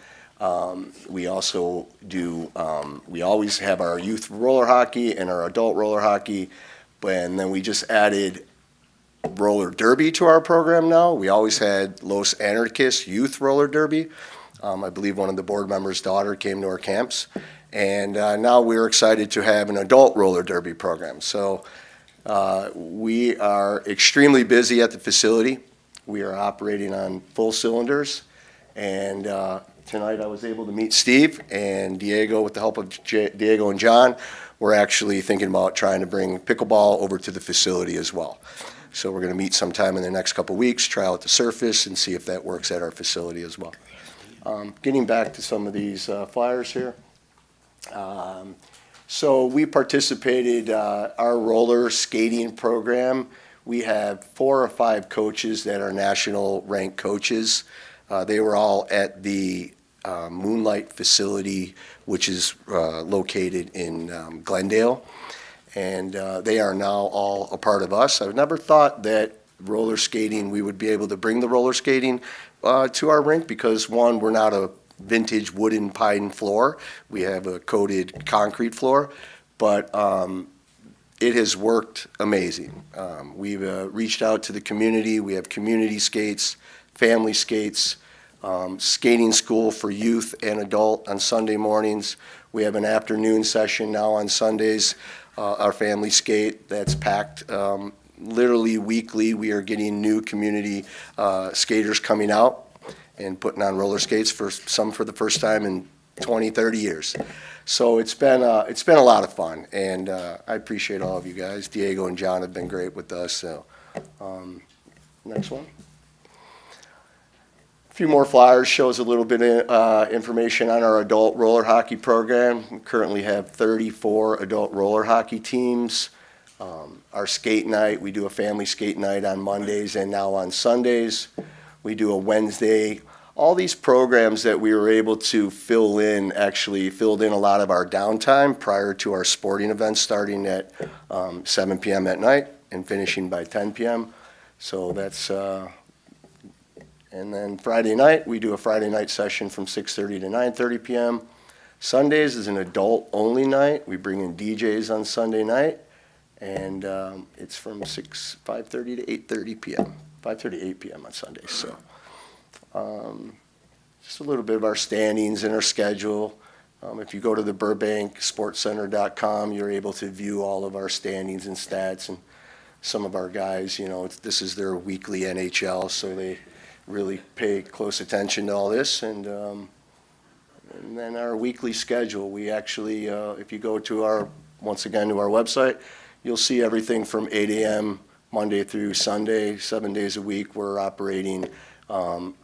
We also do, we always have our youth roller hockey and our adult roller hockey, and then we just added roller derby to our program now. We always had Los Anarchists Youth Roller Derby. I believe one of the board members' daughter came to our camps. And now we're excited to have an adult roller derby program. So we are extremely busy at the facility. We are operating on full cylinders. And tonight I was able to meet Steve and Diego. With the help of Diego and John, we're actually thinking about trying to bring pickleball over to the facility as well. So we're going to meet sometime in the next couple weeks, try out the surface, and see if that works at our facility as well. Getting back to some of these flyers here. So we participated, our roller skating program. We have 4 or 5 coaches that are national ranked coaches. They were all at the Moonlight facility, which is located in Glendale. And they are now all a part of us. I never thought that roller skating, we would be able to bring the roller skating to our rink because, one, we're not a vintage wooden pine floor. We have a coated concrete floor, but it has worked amazing. We've reached out to the community. We have community skates, family skates, skating school for youth and adult on Sunday mornings. We have an afternoon session now on Sundays, our family skate that's packed literally weekly. We are getting new community skaters coming out and putting on roller skates for the first time in 20, 30 years. So it's been a lot of fun, and I appreciate all of you guys. Diego and John have been great with us. So next one. A few more flyers shows a little bit of information on our adult roller hockey program. We currently have 34 adult roller hockey teams. Our skate night, we do a family skate night on Mondays and now on Sundays. We do a Wednesday. All these programs that we were able to fill in actually filled in a lot of our downtime prior to our sporting events starting at 7 p.m. at night and finishing by 10 p.m. So that's, and then Friday night, we do a Friday night session from 6:30 to 9:30 p.m. Sundays is an adult-only night. We bring in DJs on Sunday night, and it's from 5:30 to 8:30 p.m. 5:30 to 8 p.m. on Sundays. So just a little bit of our standings and our schedule. If you go to the BurbankSportsCenter.com, you're able to view all of our standings and stats. And some of our guys, you know, this is their weekly NHL, so they really pay close attention to all this. And then our weekly schedule, we actually, if you go to once again to our website, you'll see everything from 8 a.m. Monday through Sunday, 7 days a week. We're operating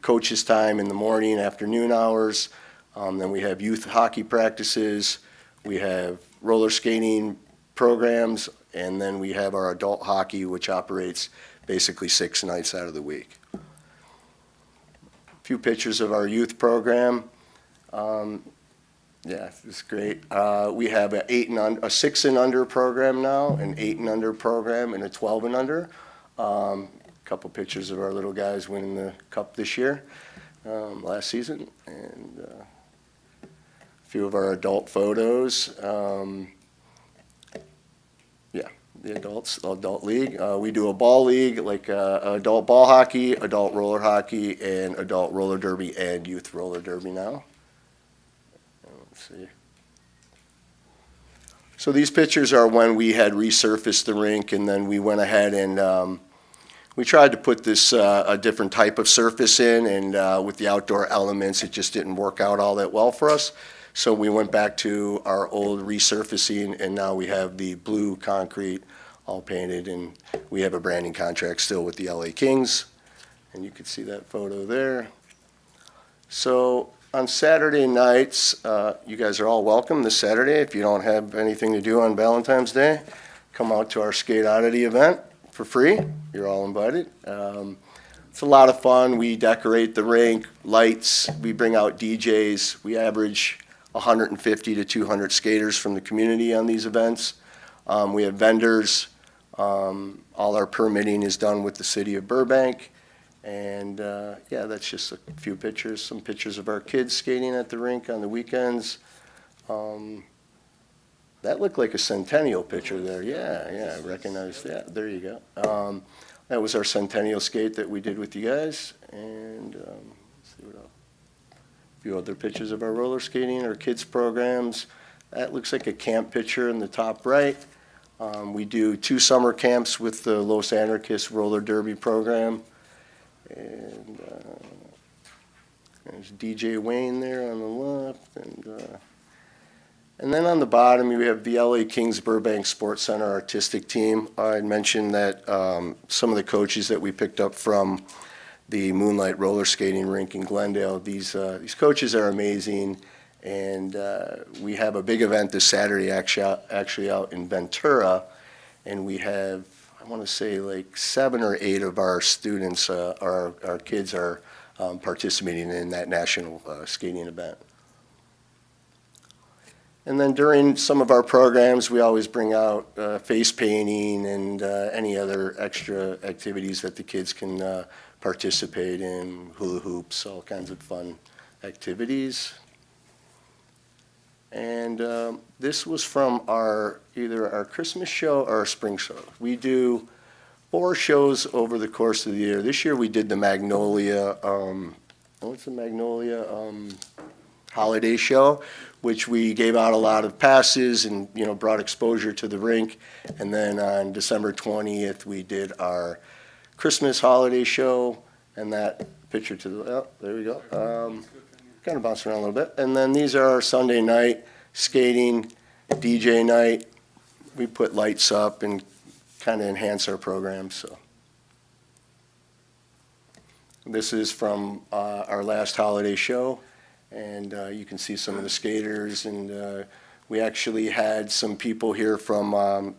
coaches' time in the morning, afternoon hours. Then we have youth hockey practices. We have roller skating programs. And then we have our adult hockey, which operates basically 6 nights out of the week. A few pictures of our youth program. Yeah, it's great. We have a 6 and under program now, an 8 and under program, and a 12 and under. A couple pictures of our little guys winning the cup this year, last season, and a few of our adult photos. Yeah, the adult league. We do a ball league, like adult ball hockey, adult roller hockey, and adult roller derby and youth roller derby now. Let's see. So these pictures are when we had resurfaced the rink, and then we went ahead and we tried to put this a different type of surface in, and with the outdoor elements, it just didn't work out all that well for us. So we went back to our old resurfacing, and now we have the blue concrete all painted, and we have a branding contract still with the LA Kings, and you can see that photo there. So on Saturday nights, you guys are all welcome this Saturday. If you don't have anything to do on Valentine's Day, come out to our Skate Oddity event for free. You're all invited. It's a lot of fun. We decorate the rink, lights, we bring out DJs. We average 150 to 200 skaters from the community on these events. We have vendors. All our permitting is done with the city of Burbank. And yeah, that's just a few pictures, some pictures of our kids skating at the rink on the weekends. That looked like a Centennial picture there. Yeah, I recognize that. There you go. That was our Centennial skate that we did with you guys. And let's see what else. A few other pictures of our roller skating, our kids programs. That looks like a camp picture in the top right. We do 2 summer camps with the Los Anarchists Roller Derby program. And There's DJ Wayne there on the left, and then on the bottom, we have the LA Kings Burbank Sports Center artistic team. I mentioned that some of the coaches that we picked up from the Moonlight Roller Skating Rink in Glendale, these coaches are amazing, and we have a big event this Saturday actually out in Ventura, and we have, I want to say, like 7 or 8 of our students, our kids are participating in that national skating event. And then during some of our programs, we always bring out face painting and any other extra activities that the kids can participate in, hula hoops, all kinds of fun activities. And this was from either our Christmas show or our spring show. We do 4 shows over the course of the year. This year we did the Magnolia, what's the Magnolia holiday show, which we gave out a lot of passes and, you know, brought exposure to the rink. And then on December 20th, we did our Christmas holiday show, and that picture to the, oh, there we go. Kind of bouncing around a little bit. And then these are our Sunday night skating, DJ night. We put lights up and kind of enhance our program, so. This is from our last holiday show. And you can see some of the skaters, and we actually had some people here from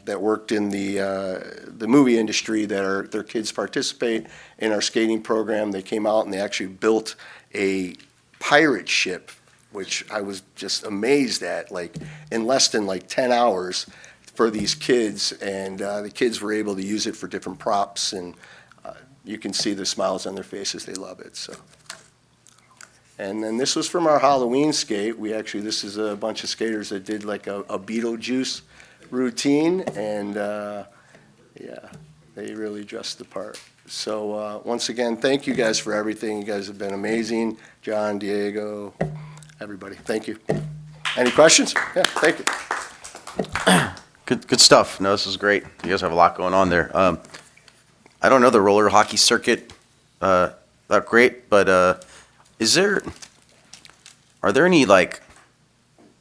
that worked in the movie industry that their kids participate in our skating program. They came out and they actually built a pirate ship, which I was just amazed at, like in less than like 10 hours for these kids, and the kids were able to use it for different props, and you can see the smiles on their faces. They love it. So. And then this was from our Halloween skate. This is a bunch of skaters that did like a Beetlejuice routine, and yeah, they really dressed the part. So once again, thank you guys for everything. You guys have been amazing. John, Diego, everybody, thank you. Any questions? Yeah, thank you. Good stuff. No, this is great. You guys have a lot going on there. I don't know the roller hockey circuit that great, but are there any like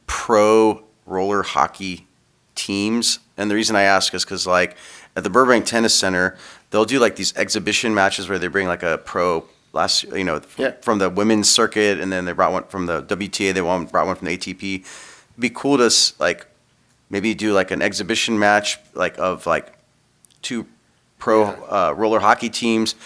pro roller hockey teams? And the reason I ask is because like at the Burbank Tennis Center, they'll do like these exhibition matches where they bring like a pro from the women's circuit, and then they brought one from the WTA, brought one from the ATP. It'd be cool to like maybe do like an exhibition match like of like 2 pro roller hockey teams.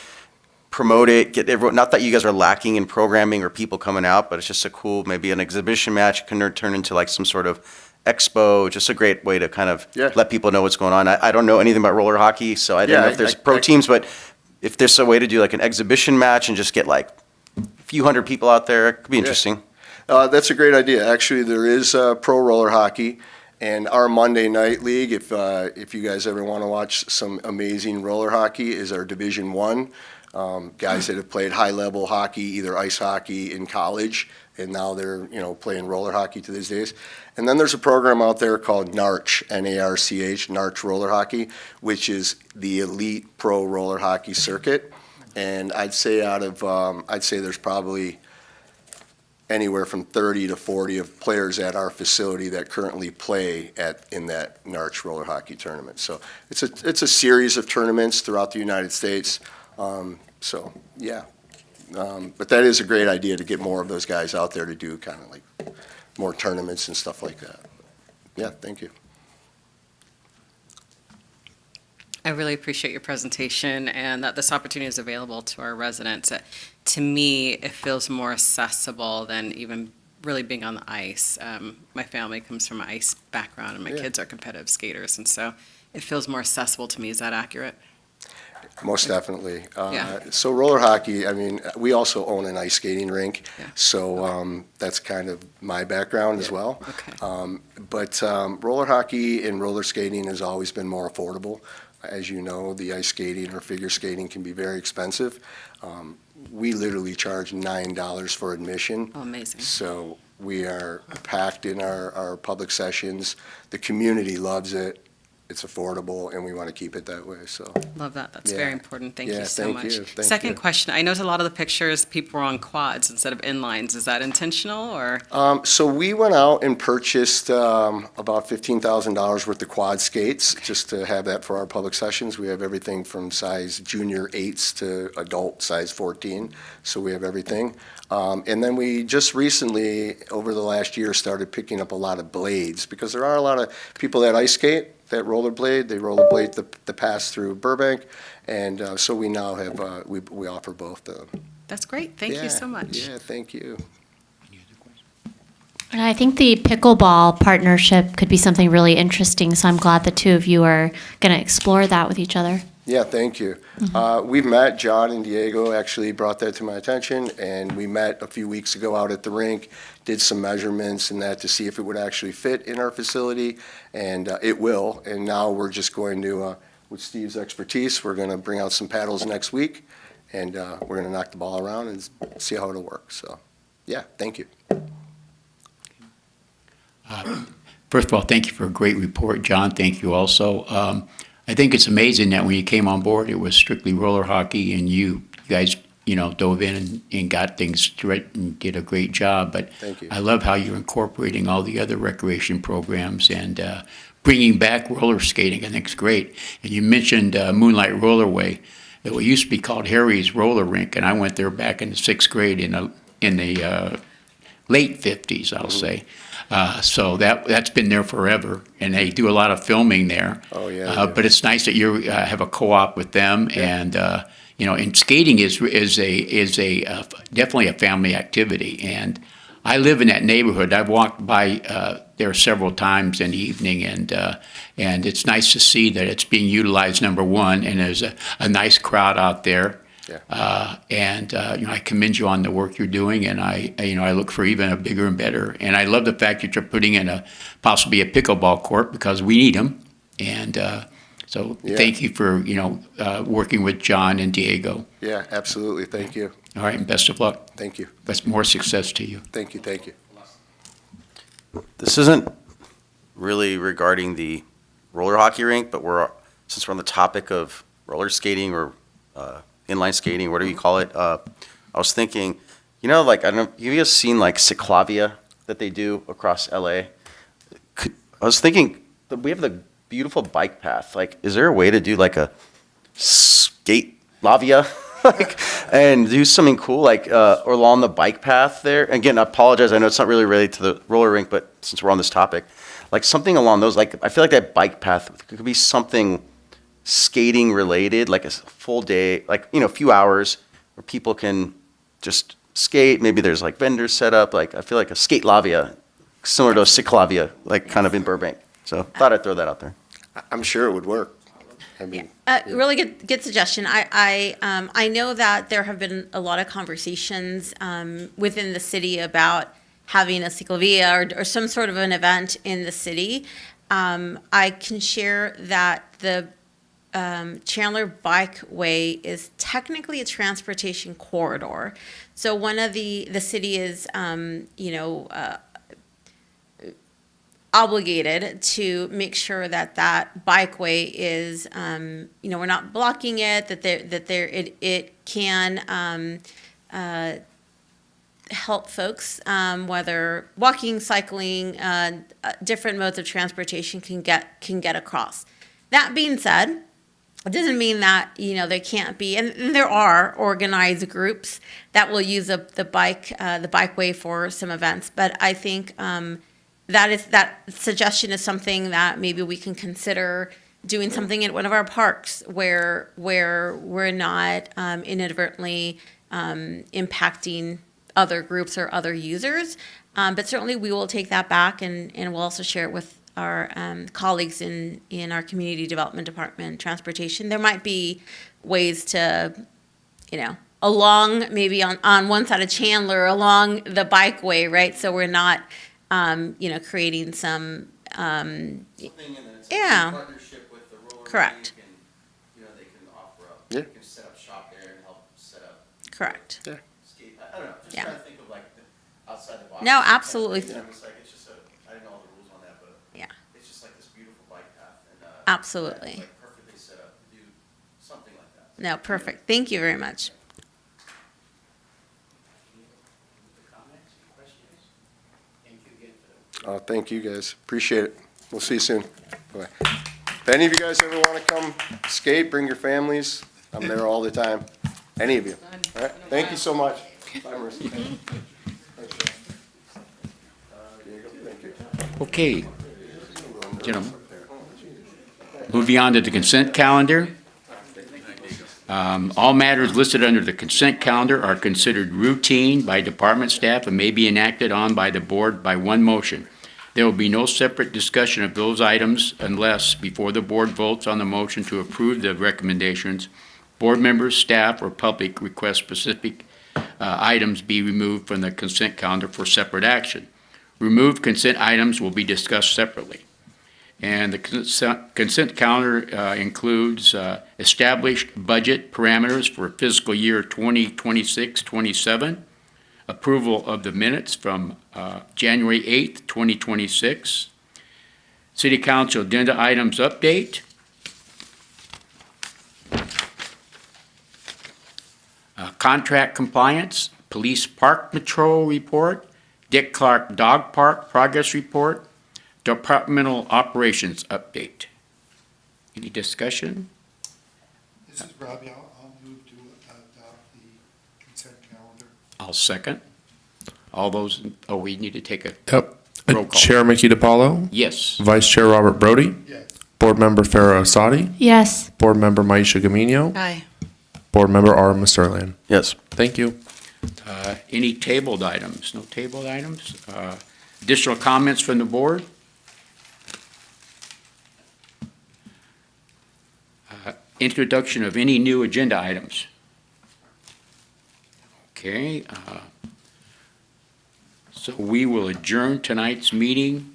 Promote it, get everyone, not that you guys are lacking in programming or people coming out, but it's just a cool, maybe an exhibition match can turn into like some sort of expo, just a great way to kind of let people know what's going on. I don't know anything about roller hockey, so I don't know if there's pro teams, but if there's a way to do like an exhibition match and just get like a few hundred people out there, it could be interesting. That's a great idea. Actually, there is pro roller hockey, and our Monday night league, if you guys ever want to watch some amazing roller hockey, is our Division I. Guys that have played high-level hockey, either ice hockey in college, and now they're playing roller hockey to these days. And then there's a program out there called NARCH, N-A-R-C-H, NARCH Roller Hockey, which is the elite pro roller hockey circuit. And I'd say there's probably anywhere from 30 to 40 of players at our facility that currently play in that NARCH roller hockey tournament. So it's a series of tournaments throughout the United States. So yeah, but that is a great idea to get more of those guys out there to do kind of like more tournaments and stuff like that. Yeah, thank you. I really appreciate your presentation and that this opportunity is available to our residents. To me, it feels more accessible than even really being on the ice. My family comes from an ice background, and my kids are competitive skaters, and so it feels more accessible to me. Is that accurate? Most definitely. So roller hockey, I mean, we also own an ice skating rink, so that's kind of my background as well. Okay. But roller hockey and roller skating has always been more affordable. As you know, the ice skating or figure skating can be very expensive. We literally charge $9 for admission. Oh, amazing. So we are packed in our public sessions. The community loves it. it's affordable, and we want to keep it that way, so. Love that. That's Yeah. very important. Thank you Yeah, so thank much. you. Thank Second you. question. I noticed a lot of the pictures, people were on quads instead of inlines. Is that intentional or? So we went out and purchased about $15,000 worth of quad skates, just to have that for our public sessions. We have everything from size junior 8s to adult size 14, so we have everything. And then we just recently, over the last year, started picking up a lot of blades, because there are a lot of people that ice skate, that rollerblade. They rollerblade the pass through Burbank, and so we now have, we offer both of them. That's great. Thank you so much. Yeah, thank you. And I think the pickleball partnership could be something really interesting, so I'm glad the two of you are going to explore that with each other. Yeah, thank you. We've met, John and Diego actually brought that to my attention, and we met a few weeks ago out at the rink, did some measurements and that to see if it would actually fit in our facility, and it will. And now we're just going to, with Steve's expertise, we're going to bring out some paddles next week, and we're going to knock the ball around and see how it'll work. So, yeah, thank you. First of all, thank you for a great report, John. Thank you also. I think it's amazing that when you came on board, it was strictly roller hockey, and you guys, dove in and got things straight and did a great job. But Thank you. I love how you're incorporating all the other recreation programs and bringing back roller skating. I think it's great. And you mentioned Moonlight Rollerway. It used to be called Harry's Roller Rink, and I went there back in the 6th grade in the late 50s, I'll say. So that's been there forever, and they do a lot of filming there. Oh, yeah. But it's nice that you have a co-op with them, and and skating is definitely a family activity. And I live in that neighborhood. I've walked by there several times in the evening, and it's nice to see that it's being utilized. Number one, and there's a nice crowd out there. Yeah. I commend you on the work you're doing, and I look for even a bigger and better. And I love the fact that you're putting in possibly a pickleball court, because we need them. And so Yeah. thank you for working with John and Diego. Yeah, absolutely. Thank you. All right, and best of luck. Thank you. Best more success to you. Thank you. Thank you. This isn't really regarding the roller hockey rink, but since we're on the topic of roller skating or inline skating, whatever you call it, I was thinking, I don't know, have you guys seen like Ciclavia that they do across LA? I was thinking that we have the beautiful bike path. Like, is there a way to do like a skate lavia? And do something cool, like, or along the bike path there. Again, I apologize, I know it's not really related to the roller rink, but since we're on this topic, like something along those, like, I feel like that bike path could be something skating related, like a full day, like, a few hours where people can just skate. Maybe there's like vendors set up, like, I feel like a skate lavia, similar to a Ciclavia, like kind of in Burbank. So thought I'd throw that out there. I'm sure it would work. I mean, Really good suggestion. I know that there have been a lot of conversations within the city about having a ciclovia or some sort of an event in the city. I can share that the Chandler Bikeway is technically a transportation corridor. So one of the city is, obligated to make sure that bikeway is, we're not blocking it, it can help folks, whether walking, cycling, different modes of transportation can get across. That being said, it doesn't mean that, there can't be, and there are organized groups that will use the bikeway for some events, but I think, that suggestion is something that maybe we can consider doing something at one of our parks where we're not inadvertently impacting other groups or other users. But certainly we will take that back and we'll also share it with our colleagues in our community development department, transportation. There might be ways to, along maybe on one side of Chandler, along the bikeway, right? So we're not creating some, yeah. Partnership with the roller Correct. rink and, they can offer up, Yeah. they can set up shop there and help set up Correct. Yeah. skate. I don't know, just Yeah. trying to think of like the outside the box. No, absolutely. It's like, it's just I didn't know all the rules on that, but Yeah. it's just like this beautiful bike path. And Absolutely. No, perfect. Thank you very much. Thank you, guys. Appreciate it. We'll see you soon. Bye. If any of you guys ever want to come skate, bring your families. I'm there all the time. Any of you. All right. Thank you so much. Bye, Marissa. Diego, thank you. Okay, gentlemen. Moving on to the consent calendar. All matters listed under the consent calendar are considered routine by department staff and may be enacted on by the board by one motion. There will be no separate discussion of those items unless, before the board votes on the motion to approve the recommendations, board members, staff, or public request specific items be removed from the consent calendar for separate action. Removed consent items will be discussed separately. And the consent calendar includes established budget parameters for fiscal year 2026-27, approval of the minutes from January 8th, 2026, City Council agenda items update, contract compliance, police park patrol report, Dick Clark Dog Park progress report, departmental operations update. Any discussion? This is Robbie. I'll move to adopt the consent calendar. I'll second. All those, we need to take a Yep. roll call. Chair Mickey DiPaolo, Yes. Vice Chair Robert Brody, Yes. Board Member Farah Asadi, Yes. Board Member Maisha Gamino, Aye. Board Member R. Musterland. Yes. Thank you. Any tabled items? No tabled items? Additional comments from the board? Introduction of any new agenda items? Okay. So we will adjourn tonight's meeting.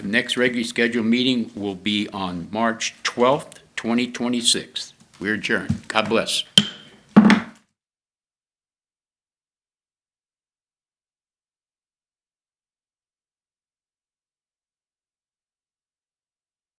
Next regularly scheduled meeting will be on March 12th, 2026. We're adjourned. God bless.